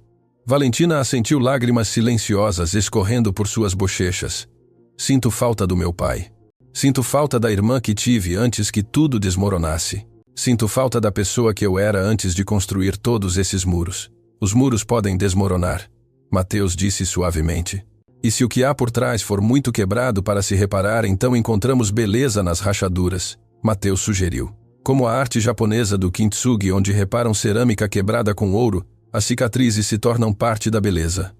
Valentina assentiu, lágrimas silenciosas escorrendo por suas bochechas. Sinto falta do meu pai. Sinto falta da irmã que tive antes que tudo desmoronasse. Sinto falta da pessoa que eu era antes de construir todos esses muros. Os muros podem desmoronar, Mateus disse suavemente. E se o que há por trás for muito quebrado para se reparar, então encontramos beleza nas rachaduras, Mateus sugeriu. Como a arte japonesa do kintsugi, onde reparam cerâmica quebrada com ouro, as cicatrizes se tornam parte da beleza.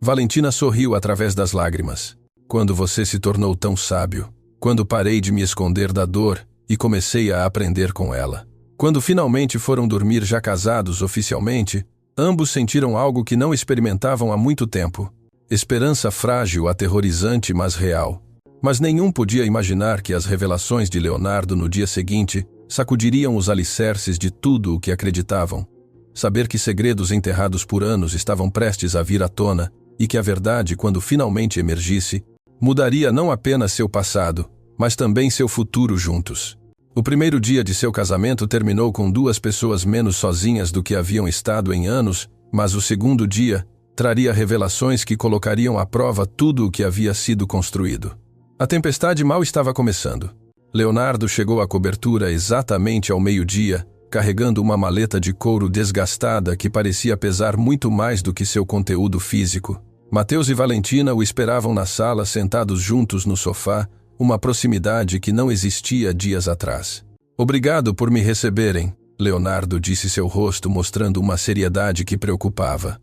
Valentina sorriu através das lágrimas. Quando você se tornou tão sábio. Quando parei de me esconder da dor e comecei a aprender com ela. Quando finalmente foram dormir já casados oficialmente, ambos sentiram algo que não experimentavam há muito tempo. Esperança frágil, aterrorizante, mas real. Mas nenhum podia imaginar que as revelações de Leonardo no dia seguinte sacudiriam os alicerces de tudo o que acreditavam. Saber que segredos enterrados por anos estavam prestes a vir à tona e que a verdade, quando finalmente emergisse, mudaria não apenas seu passado, mas também seu futuro juntos. O primeiro dia de seu casamento terminou com duas pessoas menos sozinhas do que haviam estado em anos, mas o segundo dia traria revelações que colocariam à prova tudo o que havia sido construído. A tempestade mal estava começando. Leonardo chegou à cobertura exatamente ao meio-dia, carregando uma maleta de couro desgastada que parecia pesar muito mais do que seu conteúdo físico. Mateus e Valentina o esperavam na sala, sentados juntos no sofá, uma proximidade que não existia dias atrás. Obrigado por me receberem, Leonardo disse, seu rosto mostrando uma seriedade que preocupava.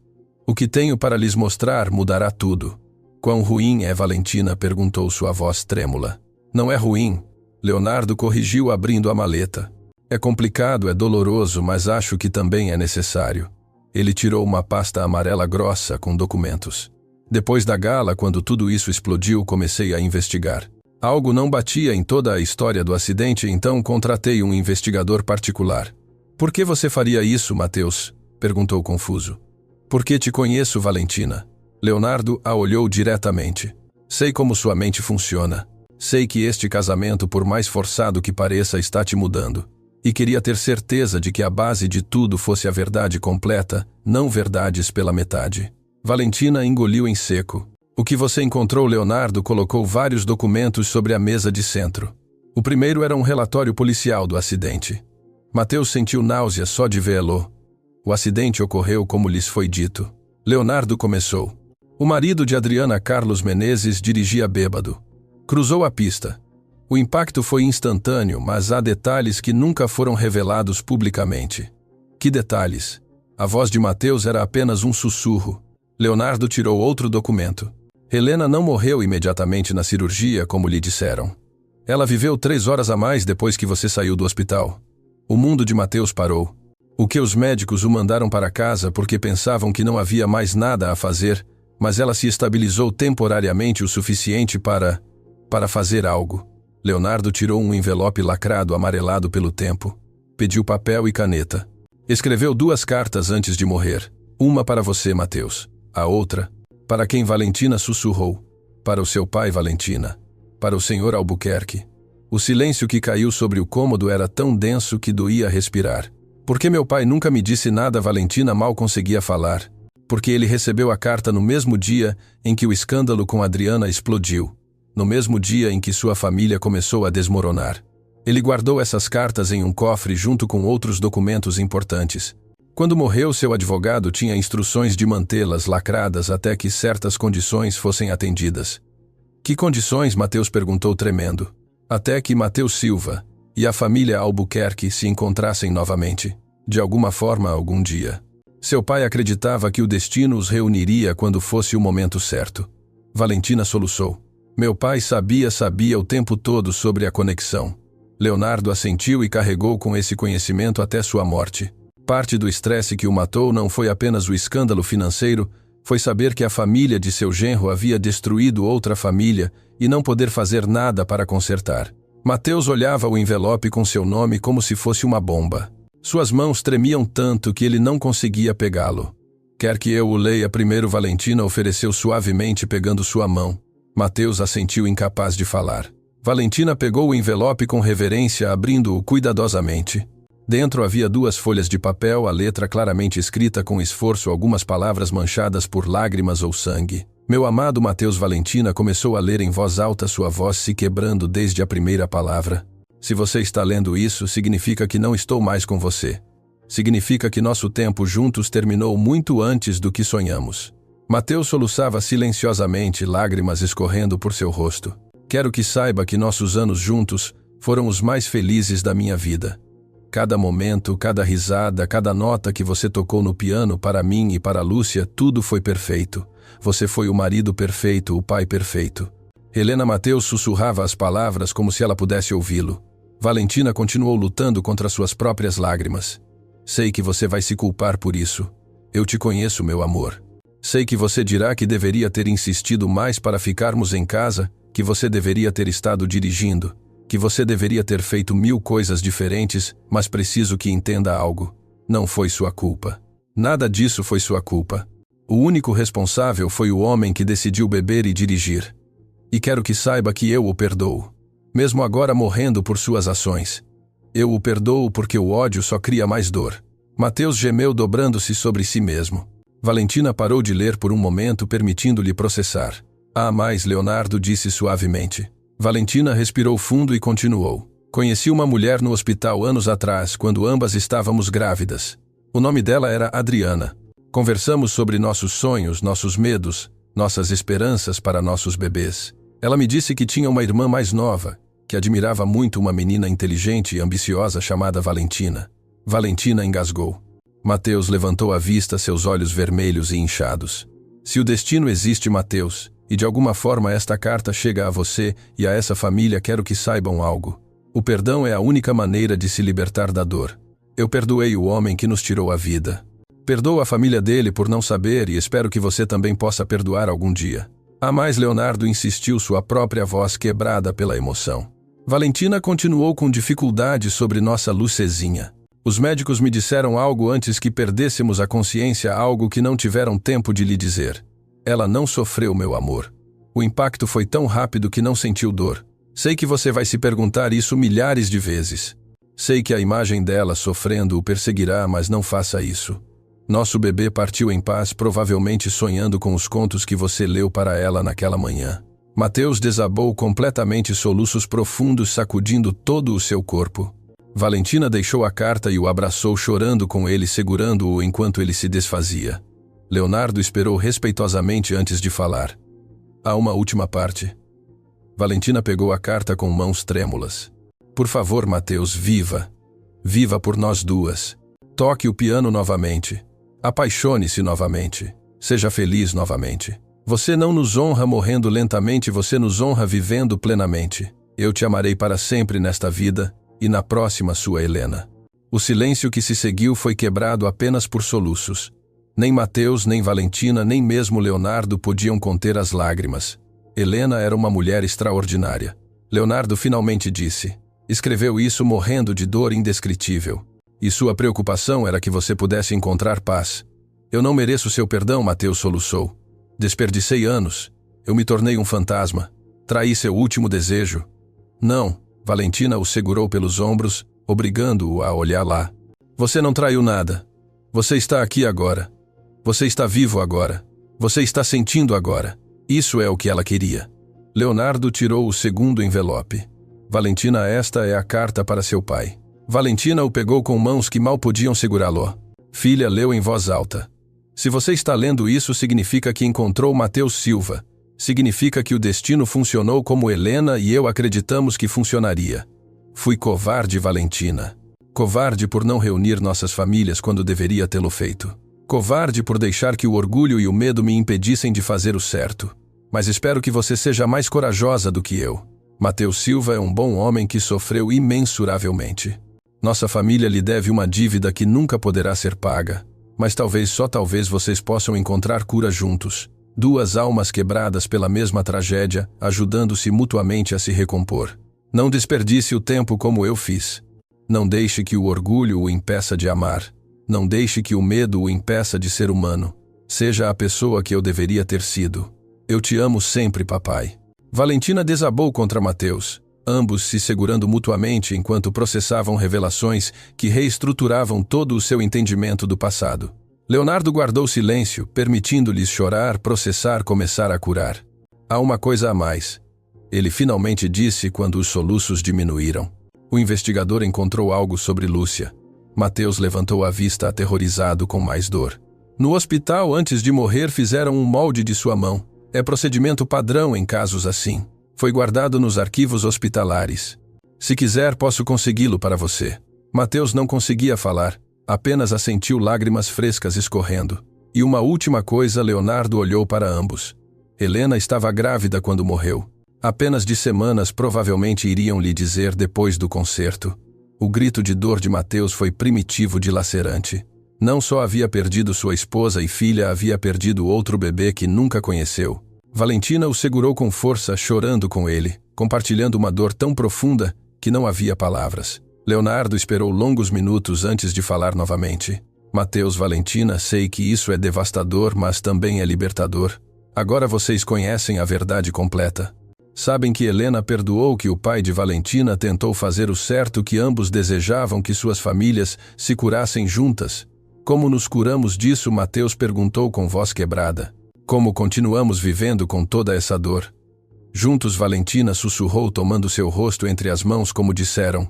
O que tenho para lhes mostrar mudará tudo. Quão ruim é, Valentina? Perguntou sua voz trêmula. Não é ruim, Leonardo corrigiu abrindo a maleta. É complicado, é doloroso, mas acho que também é necessário. Ele tirou uma pasta amarela grossa com documentos. Depois da gala, quando tudo isso explodiu, comecei a investigar. Algo não batia em toda a história do acidente, então contratei um investigador particular. Por que você faria isso, Mateus? Perguntou confuso. Porque te conheço, Valentina. Leonardo a olhou diretamente. Sei como sua mente funciona. Sei que este casamento, por mais forçado que pareça, está te mudando. E queria ter certeza de que a base de tudo fosse a verdade completa, não verdades pela metade. Valentina engoliu em seco. O que você encontrou? Leonardo colocou vários documentos sobre a mesa de centro. O primeiro era um relatório policial do acidente. Mateus sentiu náusea só de vê-lo. O acidente ocorreu como lhes foi dito. Leonardo começou. O marido de Adriana, Carlos Menezes, dirigia bêbado. Cruzou a pista. O impacto foi instantâneo, mas há detalhes que nunca foram revelados publicamente. Que detalhes? A voz de Mateus era apenas um sussurro. Leonardo tirou outro documento. Helena não morreu imediatamente na cirurgia, como lhe disseram. Ela viveu 3 horas a mais depois que você saiu do hospital. O mundo de Mateus parou. O que os médicos o mandaram para casa porque pensavam que não havia mais nada a fazer, mas ela se estabilizou temporariamente o suficiente para fazer algo. Leonardo tirou um envelope lacrado amarelado pelo tempo. Pediu papel e caneta. Escreveu 2 cartas antes de morrer. Uma para você, Mateus. A outra, para quem Valentina sussurrou. Para o seu pai, Valentina. Para o Sr. Albuquerque. O silêncio que caiu sobre o cômodo era tão denso que doía respirar. Porque meu pai nunca me disse nada, Valentina mal conseguia falar. Porque ele recebeu a carta no mesmo dia em que o escândalo com Adriana explodiu. No mesmo dia em que sua família começou a desmoronar. Ele guardou essas cartas em um cofre junto com outros documentos importantes. Quando morreu, seu advogado tinha instruções de mantê-las lacradas até que certas condições fossem atendidas. Que condições? Mateus perguntou tremendo. Até que Mateus Silva e a família Albuquerque se encontrassem novamente, de alguma forma, algum dia. Seu pai acreditava que o destino os reuniria quando fosse o momento certo. Valentina soluçou. Meu pai sabia o tempo todo sobre a conexão. Leonardo assentiu e carregou com esse conhecimento até sua morte. Parte do estresse que o matou não foi apenas o escândalo financeiro, foi saber que a família de seu genro havia destruído outra família e não poder fazer nada para consertar. Mateus olhava o envelope com seu nome como se fosse uma bomba. Suas mãos tremiam tanto que ele não conseguia pegá-lo. Quer que eu o leia primeiro? Valentina ofereceu suavemente pegando sua mão. Mateus assentiu incapaz de falar. Valentina pegou o envelope com reverência, abrindo-o cuidadosamente. Dentro havia 2 folhas de papel, a letra claramente escrita com esforço, algumas palavras manchadas por lágrimas ou sangue. Meu amado Mateus. Valentina começou a ler em voz alta, sua voz se quebrando desde a primeira palavra. Se você está lendo isso, significa que não estou mais com você. Significa que nosso tempo juntos terminou muito antes do que sonhamos. Mateus soluçava silenciosamente, lágrimas escorrendo por seu rosto. Quero que saiba que nossos anos juntos foram os mais felizes da minha vida. Cada momento, cada risada, cada nota que você tocou no piano para mim e para Lúcia, tudo foi perfeito. Você foi o marido perfeito, o pai perfeito. Helena. Mateus sussurrava as palavras como se ela pudesse ouvi-lo. Valentina continuou lutando contra suas próprias lágrimas. Sei que você vai se culpar por isso. Eu te conheço, meu amor. Sei que você dirá que deveria ter insistido mais para ficarmos em casa, que você deveria ter estado dirigindo, que você deveria ter feito 1000 coisas diferentes, mas preciso que entenda algo. Não foi sua culpa. Nada disso foi sua culpa. O único responsável foi o homem que decidiu beber e dirigir. E quero que saiba que eu o perdoo. Mesmo agora morrendo por suas ações. Eu o perdoo porque o ódio só cria mais dor. Mateus gemeu, dobrando-se sobre si mesmo. Valentina parou de ler por um momento, permitindo-lhe processar. Ah, mais, Leonardo disse suavemente. Valentina respirou fundo e continuou. Conheci uma mulher no hospital anos atrás, quando ambas estávamos grávidas. O nome dela era Adriana. Conversamos sobre nossos sonhos, nossos medos, nossas esperanças para nossos bebês. Ela me disse que tinha uma irmã mais nova, que admirava muito uma menina inteligente e ambiciosa chamada Valentina. Valentina engasgou. Mateus levantou a vista, seus olhos vermelhos e inchados. Se o destino existe, Mateus, e de alguma forma esta carta chega a você e a essa família, quero que saibam algo. O perdão é a única maneira de se libertar da dor. Eu perdoei o homem que nos tirou a vida. Perdoo a família dele por não saber e espero que você também possa perdoar algum dia. A mais, Leonardo insistiu, sua própria voz quebrada pela emoção. Valentina continuou com dificuldade sobre nossa Lucezinha. Os médicos me disseram algo antes que perdêssemos a consciência, algo que não tiveram tempo de lhe dizer. Ela não sofreu, meu amor. O impacto foi tão rápido que não sentiu dor. Sei que você vai se perguntar isso milhares de vezes. Sei que a imagem dela sofrendo o perseguirá, mas não faça isso. Nosso bebê partiu em paz, provavelmente sonhando com os contos que você leu para ela naquela manhã. Mateus desabou completamente, soluços profundos sacudindo todo o seu corpo. Valentina deixou a carta e o abraçou, chorando com ele, segurando-o enquanto ele se desfazia. Leonardo esperou respeitosamente antes de falar. Há uma última parte. Valentina pegou a carta com mãos trêmulas. Por favor, Mateus, viva. Viva por nós duas. Toque o piano novamente. Apaixone-se novamente. Seja feliz novamente. Você não nos honra morrendo lentamente, você nos honra vivendo plenamente. Eu te amarei para sempre nesta vida e na próxima, sua Helena. O silêncio que se seguiu foi quebrado apenas por soluços. Nem Mateus, nem Valentina, nem mesmo Leonardo podiam conter as lágrimas. Helena era uma mulher extraordinária. Leonardo finalmente disse. Escreveu isso morrendo de dor indescritível. E sua preocupação era que você pudesse encontrar paz. Eu não mereço seu perdão, Mateus soluçou. Desperdicei anos. Eu me tornei um fantasma. Traí seu último desejo. Não, Valentina o segurou pelos ombros, obrigando-o a olhar lá. Você não traiu nada. Você está aqui agora. Você está vivo agora. Você está sentindo agora. Isso é o que ela queria. Leonardo tirou o segundo envelope. Valentina, esta é a carta para seu pai. Valentina o pegou com mãos que mal podiam segurá-lo. Filha leu em voz alta. Se você está lendo isso, significa que encontrou Mateus Silva. Significa que o destino funcionou como Helena e eu acreditamos que funcionaria. Fui covarde, Valentina. Covarde por não reunir nossas famílias quando deveria tê-lo feito. Covarde por deixar que o orgulho e o medo me impedissem de fazer o certo. Mas espero que você seja mais corajosa do que eu. Mateus Silva é um bom homem que sofreu imensuravelmente. Nossa família lhe deve uma dívida que nunca poderá ser paga. Mas só talvez vocês possam encontrar cura juntos. Duas almas quebradas pela mesma tragédia, ajudando-se mutuamente a se recompor. Não desperdice o tempo como eu fiz. Não deixe que o orgulho o impeça de amar. Não deixe que o medo o impeça de ser humano. Seja a pessoa que eu deveria ter sido. Eu te amo sempre, papai. Valentina desabou contra Mateus, ambos se segurando mutuamente enquanto processavam revelações que reestruturavam todo o seu entendimento do passado. Leonardo guardou silêncio, permitindo-lhes chorar, processar, começar a curar. Há uma coisa a mais. Ele finalmente disse quando os soluços diminuíram. O investigador encontrou algo sobre Lúcia. Mateus levantou a vista aterrorizado com mais dor. No hospital, antes de morrer, fizeram um molde de sua mão. É procedimento padrão em casos assim. Foi guardado nos arquivos hospitalares. Se quiser, posso consegui-lo para você. Mateus não conseguia falar. Apenas assentiu, lágrimas frescas escorrendo. E uma última coisa, Leonardo olhou para ambos. Helena estava grávida quando morreu. Apenas de semanas provavelmente iriam lhe dizer depois do concerto. O grito de dor de Mateus foi primitivo, dilacerante. Não só havia perdido sua esposa e filha, havia perdido outro bebê que nunca conheceu. Valentina o segurou com força, chorando com ele, compartilhando uma dor tão profunda que não havia palavras. Leonardo esperou longos minutos antes de falar novamente. Mateus, Valentina, sei que isso é devastador, mas também é libertador. Agora vocês conhecem a verdade completa. Sabem que Helena perdoou, que o pai de Valentina tentou fazer o certo, que ambos desejavam que suas famílias se curassem juntas. Como nos curamos disso? Mateus perguntou com voz quebrada. Como continuamos vivendo com toda essa dor? Juntos, Valentina sussurrou, tomando seu rosto entre as mãos, como disseram.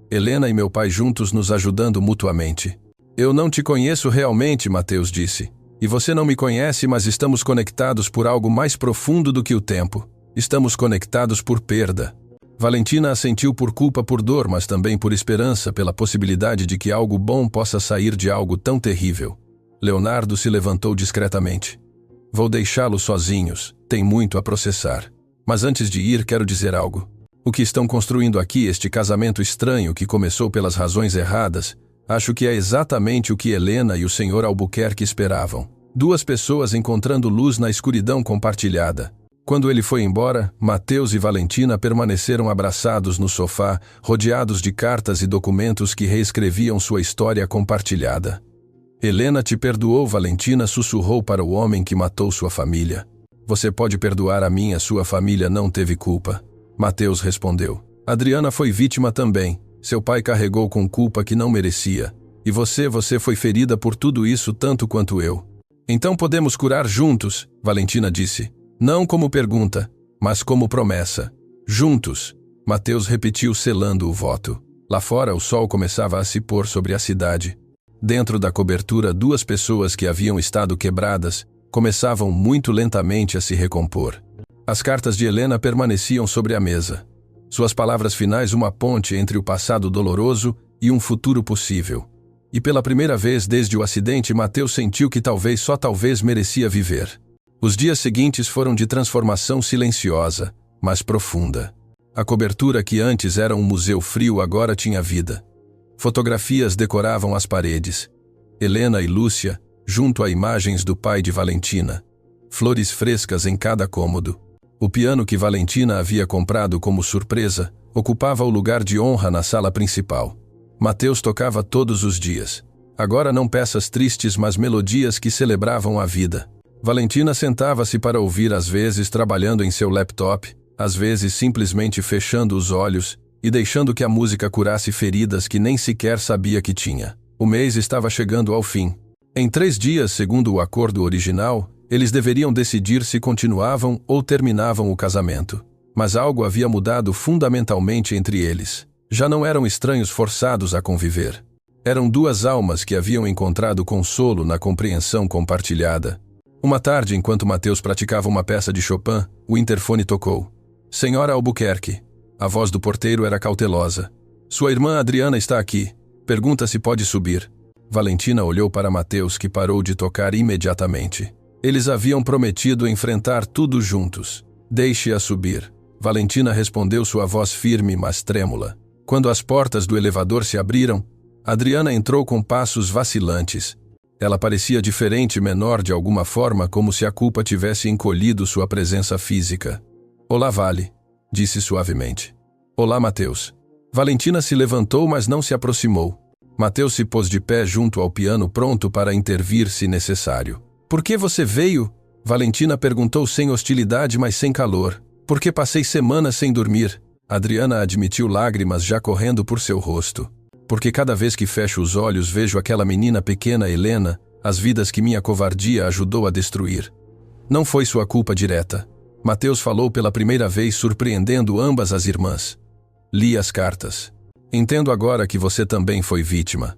Helena e meu pai juntos, nos ajudando mutuamente. Eu não te conheço realmente, Mateus disse. E você não me conhece, mas estamos conectados por algo mais profundo do que o tempo. Estamos conectados por perda. Valentina assentiu, por culpa, por dor, mas também por esperança, pela possibilidade de que algo bom possa sair de algo tão terrível. Leonardo se levantou discretamente. Vou deixá-los sozinhos, tem muito a processar. Mas antes de ir, quero dizer algo. O que estão construindo aqui, este casamento estranho que começou pelas razões erradas, acho que é exatamente o que Helena e o Sr. Albuquerque esperavam. Duas pessoas encontrando luz na escuridão compartilhada. Quando ele foi embora, Mateus e Valentina permaneceram abraçados no sofá, rodeados de cartas e documentos que reescreviam sua história compartilhada. Helena te perdoou, Valentina sussurrou para o homem que matou sua família. Você pode perdoar a minha, sua família não teve culpa. Mateus respondeu. Adriana foi vítima também. Seu pai carregou com culpa que não merecia. E você foi ferida por tudo isso tanto quanto eu. Então podemos curar juntos, Valentina disse. Não como pergunta, mas como promessa. Juntos. Mateus repetiu, selando o voto. Lá fora o sol começava a se pôr sobre a cidade. Dentro da cobertura, duas pessoas que haviam estado quebradas começavam muito lentamente a se recompor. As cartas de Helena permaneciam sobre a mesa. Suas palavras finais, uma ponte entre o passado doloroso e um futuro possível. E pela primeira vez desde o acidente, Mateus sentiu que só talvez merecia viver. Os dias seguintes foram de transformação silenciosa, mas profunda. A cobertura que antes era um museu frio agora tinha vida. Fotografias decoravam as paredes. Helena e Lúcia, junto a imagens do pai de Valentina. Flores frescas em cada cômodo. O piano que Valentina havia comprado como surpresa ocupava o lugar de honra na sala principal. Mateus tocava todos os dias. Agora não peças tristes, mas melodias que celebravam a vida. Valentina sentava-se para ouvir, às vezes trabalhando em seu laptop, às vezes simplesmente fechando os olhos e deixando que a música curasse feridas que nem sequer sabia que tinha. O mês estava chegando ao fim. Em 3 dias, segundo o acordo original, eles deveriam decidir se continuavam ou terminavam o casamento. Mas algo havia mudado fundamentalmente entre eles. Já não eram estranhos forçados a conviver. Eram 2 almas que haviam encontrado consolo na compreensão compartilhada. Uma tarde, enquanto Mateus praticava uma peça de Chopin, o interfone tocou. Senhora Albuquerque. A voz do porteiro era cautelosa. Sua irmã Adriana está aqui. Pergunta se pode subir. Valentina olhou para Mateus, que parou de tocar imediatamente. Eles haviam prometido enfrentar tudo juntos. Deixe-a subir. Valentina respondeu, sua voz firme, mas trêmula. Quando as portas do elevador se abriram, Adriana entrou com passos vacilantes. Ela parecia diferente, menor de alguma forma, como se a culpa tivesse encolhido sua presença física. Olá, Vale, disse suavemente. Olá, Mateus. Valentina se levantou, mas não se aproximou. Mateus se pôs de pé junto ao piano, pronto para intervir se necessário. Por que você veio? Valentina perguntou sem hostilidade, mas sem calor. Porque passei semanas sem dormir. Adriana admitiu, lágrimas já correndo por seu rosto. Porque cada vez que fecho os olhos vejo aquela menina pequena, Helena, as vidas que minha covardia ajudou a destruir. Não foi sua culpa direta. Mateus falou pela primeira vez, surpreendendo ambas as irmãs. Li as cartas. Entendo agora que você também foi vítima.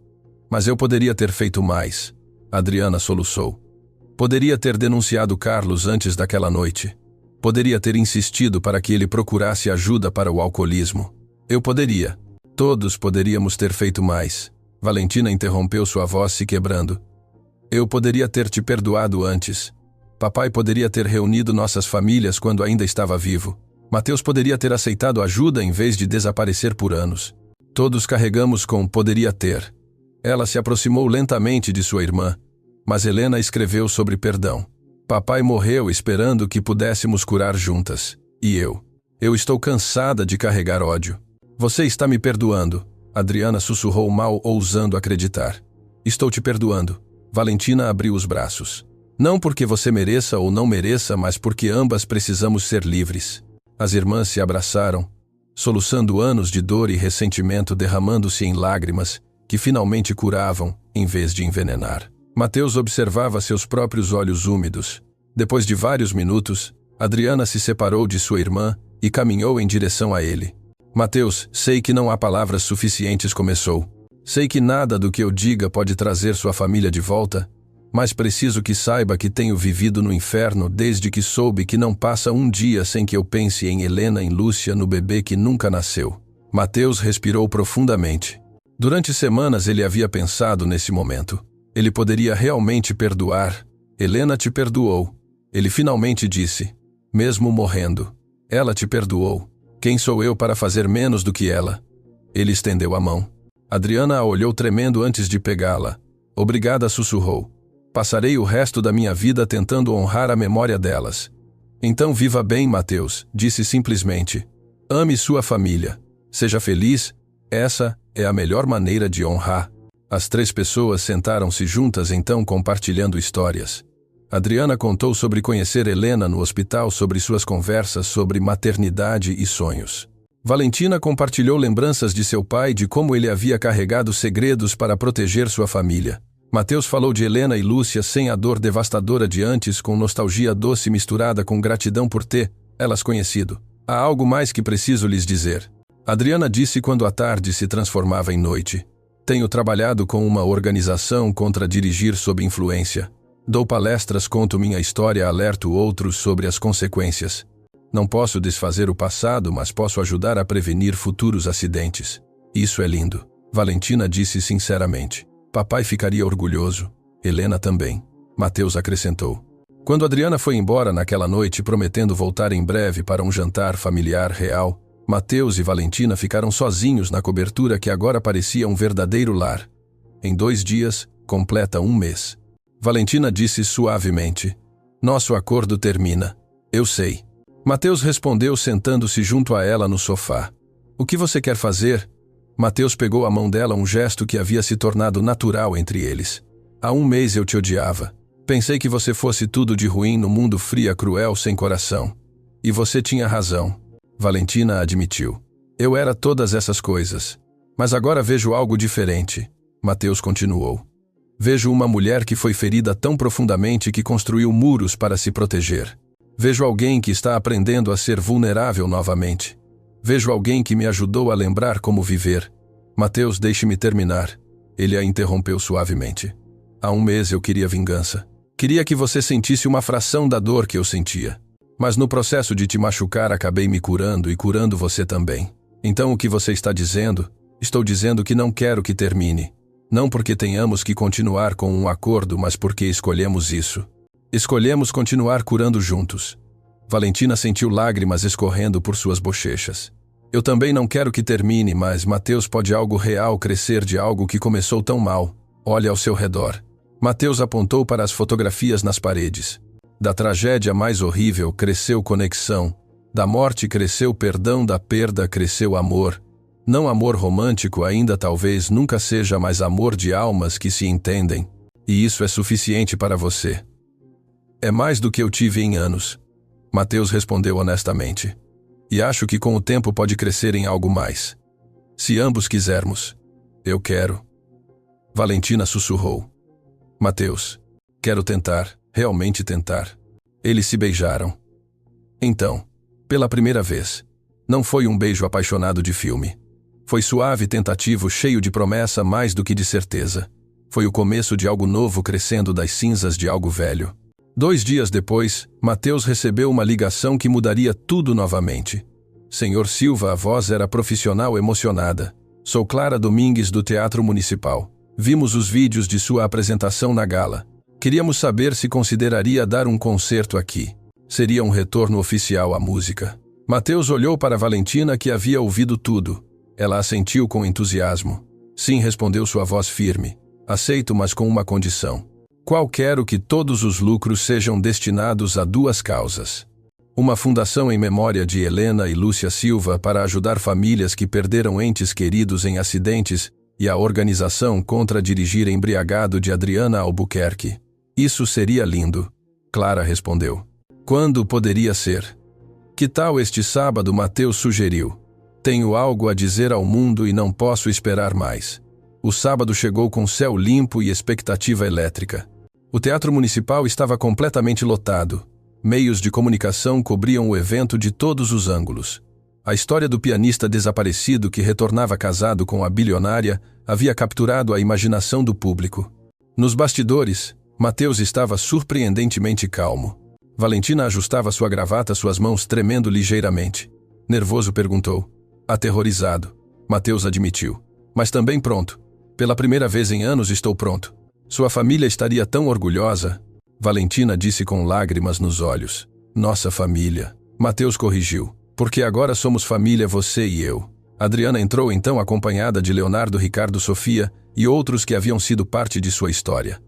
Mas eu poderia ter feito mais. Adriana soluçou. Poderia ter denunciado Carlos antes daquela noite. Poderia ter insistido para que ele procurasse ajuda para o alcoolismo. Eu poderia. Todos poderíamos ter feito mais. Valentina interrompeu, sua voz se quebrando. Eu poderia ter te perdoado antes. Papai poderia ter reunido nossas famílias quando ainda estava vivo. Mateus poderia ter aceitado ajuda em vez de desaparecer por anos. Todos carregamos com poderia ter. Ela se aproximou lentamente de sua irmã, mas Helena escreveu sobre perdão. Papai morreu esperando que pudéssemos curar juntas. E eu? Eu estou cansada de carregar ódio. Você está me perdoando? Adriana sussurrou, mal ousando acreditar. Estou te perdoando. Valentina abriu os braços. Não porque você mereça ou não mereça, mas porque ambas precisamos ser livres. As irmãs se abraçaram, soluçando anos de dor e ressentimento, derramando-se em lágrimas que finalmente curavam, em vez de envenenar. Mateus observava seus próprios olhos úmidos. Depois de vários minutos, Adriana se separou de sua irmã e caminhou em direção a ele. Mateus, sei que não há palavras suficientes, começou. Sei que nada do que eu diga pode trazer sua família de volta, mas preciso que saiba que tenho vivido no inferno desde que soube que não passa um dia sem que eu pense em Helena, em Lúcia, no bebê que nunca nasceu. Mateus respirou profundamente. Durante semanas ele havia pensado nesse momento. Ele poderia realmente perdoar. Helena te perdoou. Ele finalmente disse. Mesmo morrendo. Ela te perdoou. Quem sou eu para fazer menos do que ela? Ele estendeu a mão. Adriana a olhou tremendo antes de pegá-la. Obrigada, sussurrou. Passarei o resto da minha vida tentando honrar a memória delas. Então viva bem, Mateus, disse simplesmente. Ame sua família. Seja feliz. Essa é a melhor maneira de honrar. As 3 pessoas sentaram-se juntas então, compartilhando histórias. Adriana contou sobre conhecer Helena no hospital, sobre suas conversas sobre maternidade e sonhos. Valentina compartilhou lembranças de seu pai, de como ele havia carregado segredos para proteger sua família. Mateus falou de Helena e Lúcia sem a dor devastadora de antes, com nostalgia doce misturada com gratidão por ter elas conhecido. Há algo mais que preciso lhes dizer. Adriana disse quando a tarde se transformava em noite. Tenho trabalhado com uma organização contra dirigir sob influência. Dou palestras, conto minha história, alerto outros sobre as consequências. Não posso desfazer o passado, mas posso ajudar a prevenir futuros acidentes. Isso é lindo. Valentina disse sinceramente. Papai ficaria orgulhoso. Helena também. Mateus acrescentou. Quando Adriana foi embora naquela noite, prometendo voltar em breve para um jantar familiar real, Mateus e Valentina ficaram sozinhos na cobertura que agora parecia um verdadeiro lar. Em 2 dias, completa 1 mês. Valentina disse suavemente. Nosso acordo termina. Eu sei. Mateus respondeu, sentando-se junto a ela no sofá. O que você quer fazer? Mateus pegou a mão dela, um gesto que havia se tornado natural entre eles. Há um mês eu te odiava. Pensei que você fosse tudo de ruim no mundo fria, cruel, sem coração. E você tinha razão. Valentina admitiu. Eu era todas essas coisas. Mas agora vejo algo diferente. Mateus continuou. Vejo uma mulher que foi ferida tão profundamente que construiu muros para se proteger. Vejo alguém que está aprendendo a ser vulnerável novamente. Vejo alguém que me ajudou a lembrar como viver. Mateus, deixe-me terminar. Ele a interrompeu suavemente. Há um mês eu queria vingança. Queria que você sentisse uma fração da dor que eu sentia. Mas no processo de te machucar acabei me curando e curando você também. Então o que você está dizendo? Estou dizendo que não quero que termine. Não porque tenhamos que continuar com um acordo, mas porque escolhemos isso. Escolhemos continuar curando juntos. Valentina sentiu lágrimas escorrendo por suas bochechas. Eu também não quero que termine, mas Mateus, pode algo real crescer de algo que começou tão mal? Olhe ao seu redor. Mateus apontou para as fotografias nas paredes. Da tragédia mais horrível cresceu conexão. Da morte cresceu perdão, da perda cresceu amor. Não amor romântico ainda, talvez nunca seja, mas amor de almas que se entendem. E isso é suficiente para você. É mais do que eu tive em anos. Mateus respondeu honestamente. E acho que com o tempo pode crescer em algo mais. Se ambos quisermos. Eu quero. Valentina sussurrou. Mateus, quero tentar, realmente tentar. Eles se beijaram. Então, pela primeira vez, não foi um beijo apaixonado de filme. Foi suave, tentativo, cheio de promessa mais do que de certeza. Foi o começo de algo novo crescendo das cinzas de algo velho. 2 dias depois, Mateus recebeu uma ligação que mudaria tudo novamente. Senhor Silva, a voz era profissional, emocionada. Sou Clara Domingues do Teatro Municipal. Vimos os vídeos de sua apresentação na gala. Queríamos saber se consideraria dar um concerto aqui. Seria um retorno oficial à música. Mateus olhou para Valentina, que havia ouvido tudo. Ela assentiu com entusiasmo. Sim, respondeu sua voz firme. Aceito, mas com uma condição. Qual? Quero que todos os lucros sejam destinados a 2 causas. Uma fundação em memória de Helena e Lúcia Silva para ajudar famílias que perderam entes queridos em acidentes e a organização contra dirigir embriagado de Adriana Albuquerque. Isso seria lindo. Clara respondeu. Quando poderia ser? Que tal este sábado? Mateus sugeriu. Tenho algo a dizer ao mundo e não posso esperar mais. O sábado chegou com céu limpo e expectativa elétrica. O Teatro Municipal estava completamente lotado. Meios de comunicação cobriam o evento de todos os ângulos. A história do pianista desaparecido que retornava casado com a bilionária havia capturado a imaginação do público. Nos bastidores, Mateus estava surpreendentemente calmo. Valentina ajustava sua gravata, suas mãos tremendo ligeiramente. Nervoso, perguntou. Aterrorizado. Mateus admitiu. Mas também pronto. Pela primeira vez em anos estou pronto. Sua família estaria tão orgulhosa. Valentina disse com lágrimas nos olhos. Nossa família. Mateus corrigiu. Porque agora somos família, você e eu. Adriana entrou então acompanhada de Leonardo, Ricardo, Sofia e outros que haviam sido parte de sua história.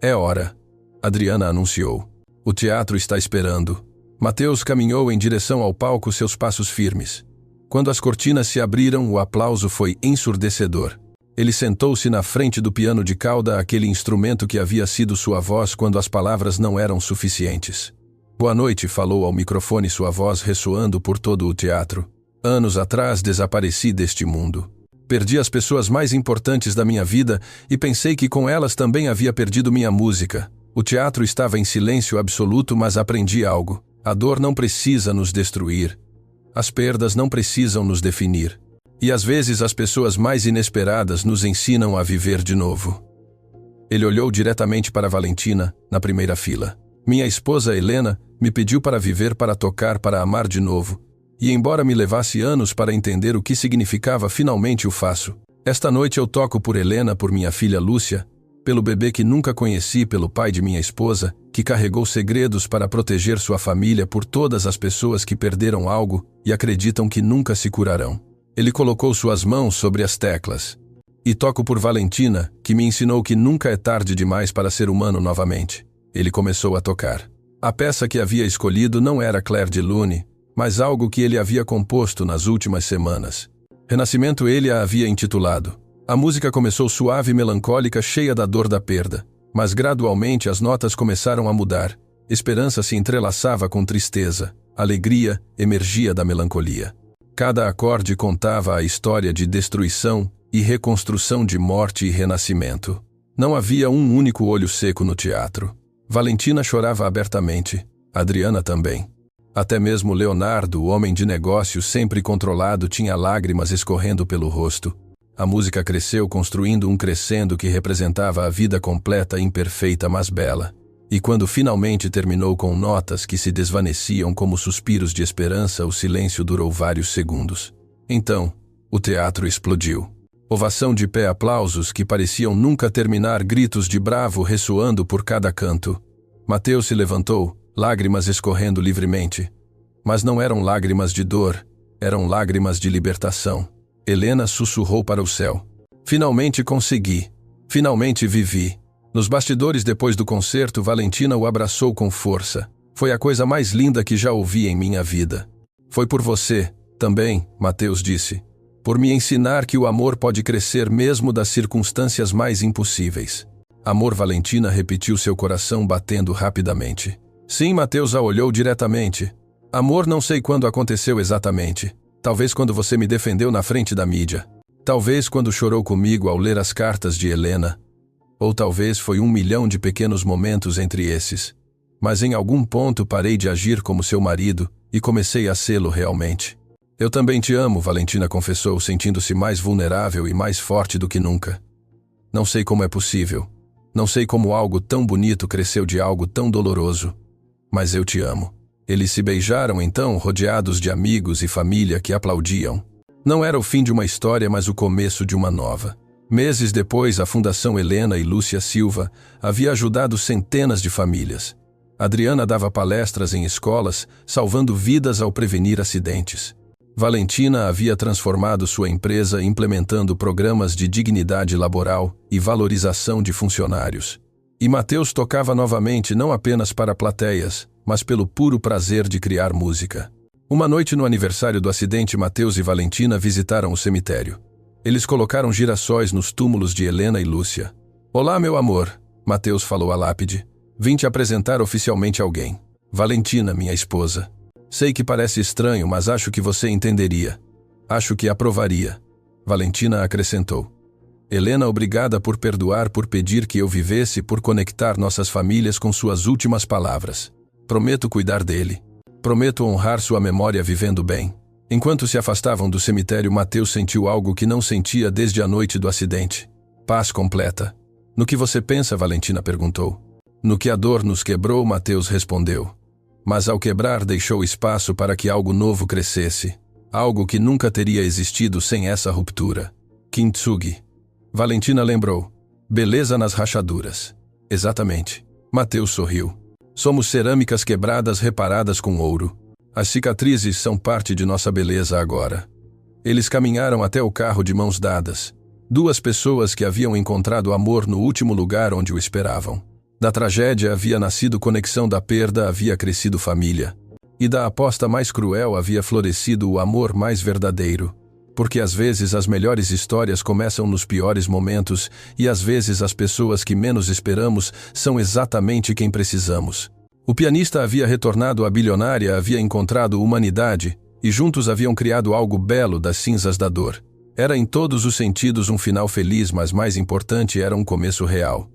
É hora. Adriana anunciou. O teatro está esperando. Mateus caminhou em direção ao palco, seus passos firmes. Quando as cortinas se abriram, o aplauso foi ensurdecedor. Ele sentou-se na frente do piano de cauda, aquele instrumento que havia sido sua voz quando as palavras não eram suficientes. Boa noite, falou ao microfone, sua voz ressoando por todo o teatro. Anos atrás desapareci deste mundo. Perdi as pessoas mais importantes da minha vida e pensei que com elas também havia perdido minha música. O teatro estava em silêncio absoluto, mas aprendi algo. A dor não precisa nos destruir. As perdas não precisam nos definir. E às vezes as pessoas mais inesperadas nos ensinam a viver de novo. Ele olhou diretamente para Valentina, na primeira fila. Minha esposa Helena me pediu para viver, para tocar, para amar de novo. E embora me levasse anos para entender o que significava, finalmente o faço. Esta noite eu toco por Helena, por minha filha Lúcia, pelo bebê que nunca conheci, pelo pai de minha esposa, que carregou segredos para proteger sua família, por todas as pessoas que perderam algo e acreditam que nunca se curarão. Ele colocou suas mãos sobre as teclas. E toco por Valentina, que me ensinou que nunca é tarde demais para ser humano novamente. Ele começou a tocar. A peça que havia escolhido não era Clair de Lune, mas algo que ele havia composto nas últimas semanas. Renascimento ele a havia intitulado. A música começou suave e melancólica, cheia da dor da perda. Mas gradualmente as notas começaram a mudar. Esperança se entrelaçava com tristeza. Alegria emergia da melancolia. Cada acorde contava a história de destruição e reconstrução, de morte e renascimento. Não havia um único olho seco no teatro. Valentina chorava abertamente. Adriana também. Até mesmo Leonardo, o homem de negócios sempre controlado, tinha lágrimas escorrendo pelo rosto. A música cresceu, construindo um crescendo que representava a vida completa, imperfeita, mas bela. E quando finalmente terminou com notas que se desvaneciam como suspiros de esperança, o silêncio durou vários segundos. Então, o teatro explodiu. Ovação de pé, aplausos que pareciam nunca terminar, gritos de bravo ressoando por cada canto. Mateus se levantou, lágrimas escorrendo livremente. Mas não eram lágrimas de dor, eram lágrimas de libertação. Helena sussurrou para o céu. Finalmente consegui. Finalmente vivi. Nos bastidores, depois do concerto, Valentina o abraçou com força. Foi a coisa mais linda que já ouvi em minha vida. Foi por você, também, Mateus disse. Por me ensinar que o amor pode crescer mesmo das circunstâncias mais impossíveis. Amor, Valentina repetiu, seu coração batendo rapidamente. Sim, Mateus a olhou diretamente. Amor, não sei quando aconteceu exatamente. Talvez quando você me defendeu na frente da mídia. Talvez quando chorou comigo ao ler as cartas de Helena. Ou talvez foi 1.000.000 de pequenos momentos entre esses. Mas em algum ponto parei de agir como seu marido e comecei a sê-lo realmente. Eu também te amo, Valentina confessou, sentindo-se mais vulnerável e mais forte do que nunca. Não sei como é possível. Não sei como algo tão bonito cresceu de algo tão doloroso. Mas eu te amo. Eles se beijaram então, rodeados de amigos e família que aplaudiam. Não era o fim de uma história, mas o começo de uma nova. Meses depois, a Fundação Helena e Lúcia Silva havia ajudado centenas de famílias. Adriana dava palestras em escolas, salvando vidas ao prevenir acidentes. Valentina havia transformado sua empresa implementando programas de dignidade laboral e valorização de funcionários. E Mateus tocava novamente, não apenas para plateias, mas pelo puro prazer de criar música. Uma noite no aniversário do acidente, Mateus e Valentina visitaram o cemitério. Eles colocaram girassóis nos túmulos de Helena e Lúcia. Olá, meu amor, Mateus falou à lápide. Vim te apresentar oficialmente alguém. Valentina, minha esposa. Sei que parece estranho, mas acho que você entenderia. Acho que aprovaria. Valentina acrescentou. Helena, obrigada por perdoar, por pedir que eu vivesse, por conectar nossas famílias com suas últimas palavras. Prometo cuidar dele. Prometo honrar sua memória vivendo bem. Enquanto se afastavam do cemitério, Mateus sentiu algo que não sentia desde a noite do acidente. Paz completa. No que você pensa? Valentina perguntou. No que a dor nos quebrou, Mateus respondeu. Mas ao quebrar, deixou espaço para que algo novo crescesse. Algo que nunca teria existido sem essa ruptura. Kintsugi. Valentina lembrou. Beleza nas rachaduras. Exatamente. Mateus sorriu. Somos cerâmicas quebradas reparadas com ouro. As cicatrizes são parte de nossa beleza agora. Eles caminharam até o carro de mãos dadas. Duas pessoas que haviam encontrado amor no último lugar onde o esperavam. Da tragédia havia nascido conexão, da perda havia crescido família. E da aposta mais cruel havia florescido o amor mais verdadeiro. Porque às vezes as melhores histórias começam nos piores momentos e às vezes as pessoas que menos esperamos são exatamente quem precisamos. O pianista havia retornado, a bilionária havia encontrado humanidade e juntos haviam criado algo belo das cinzas da dor. Era em todos os sentidos um final feliz, mas mais importante, era um começo real.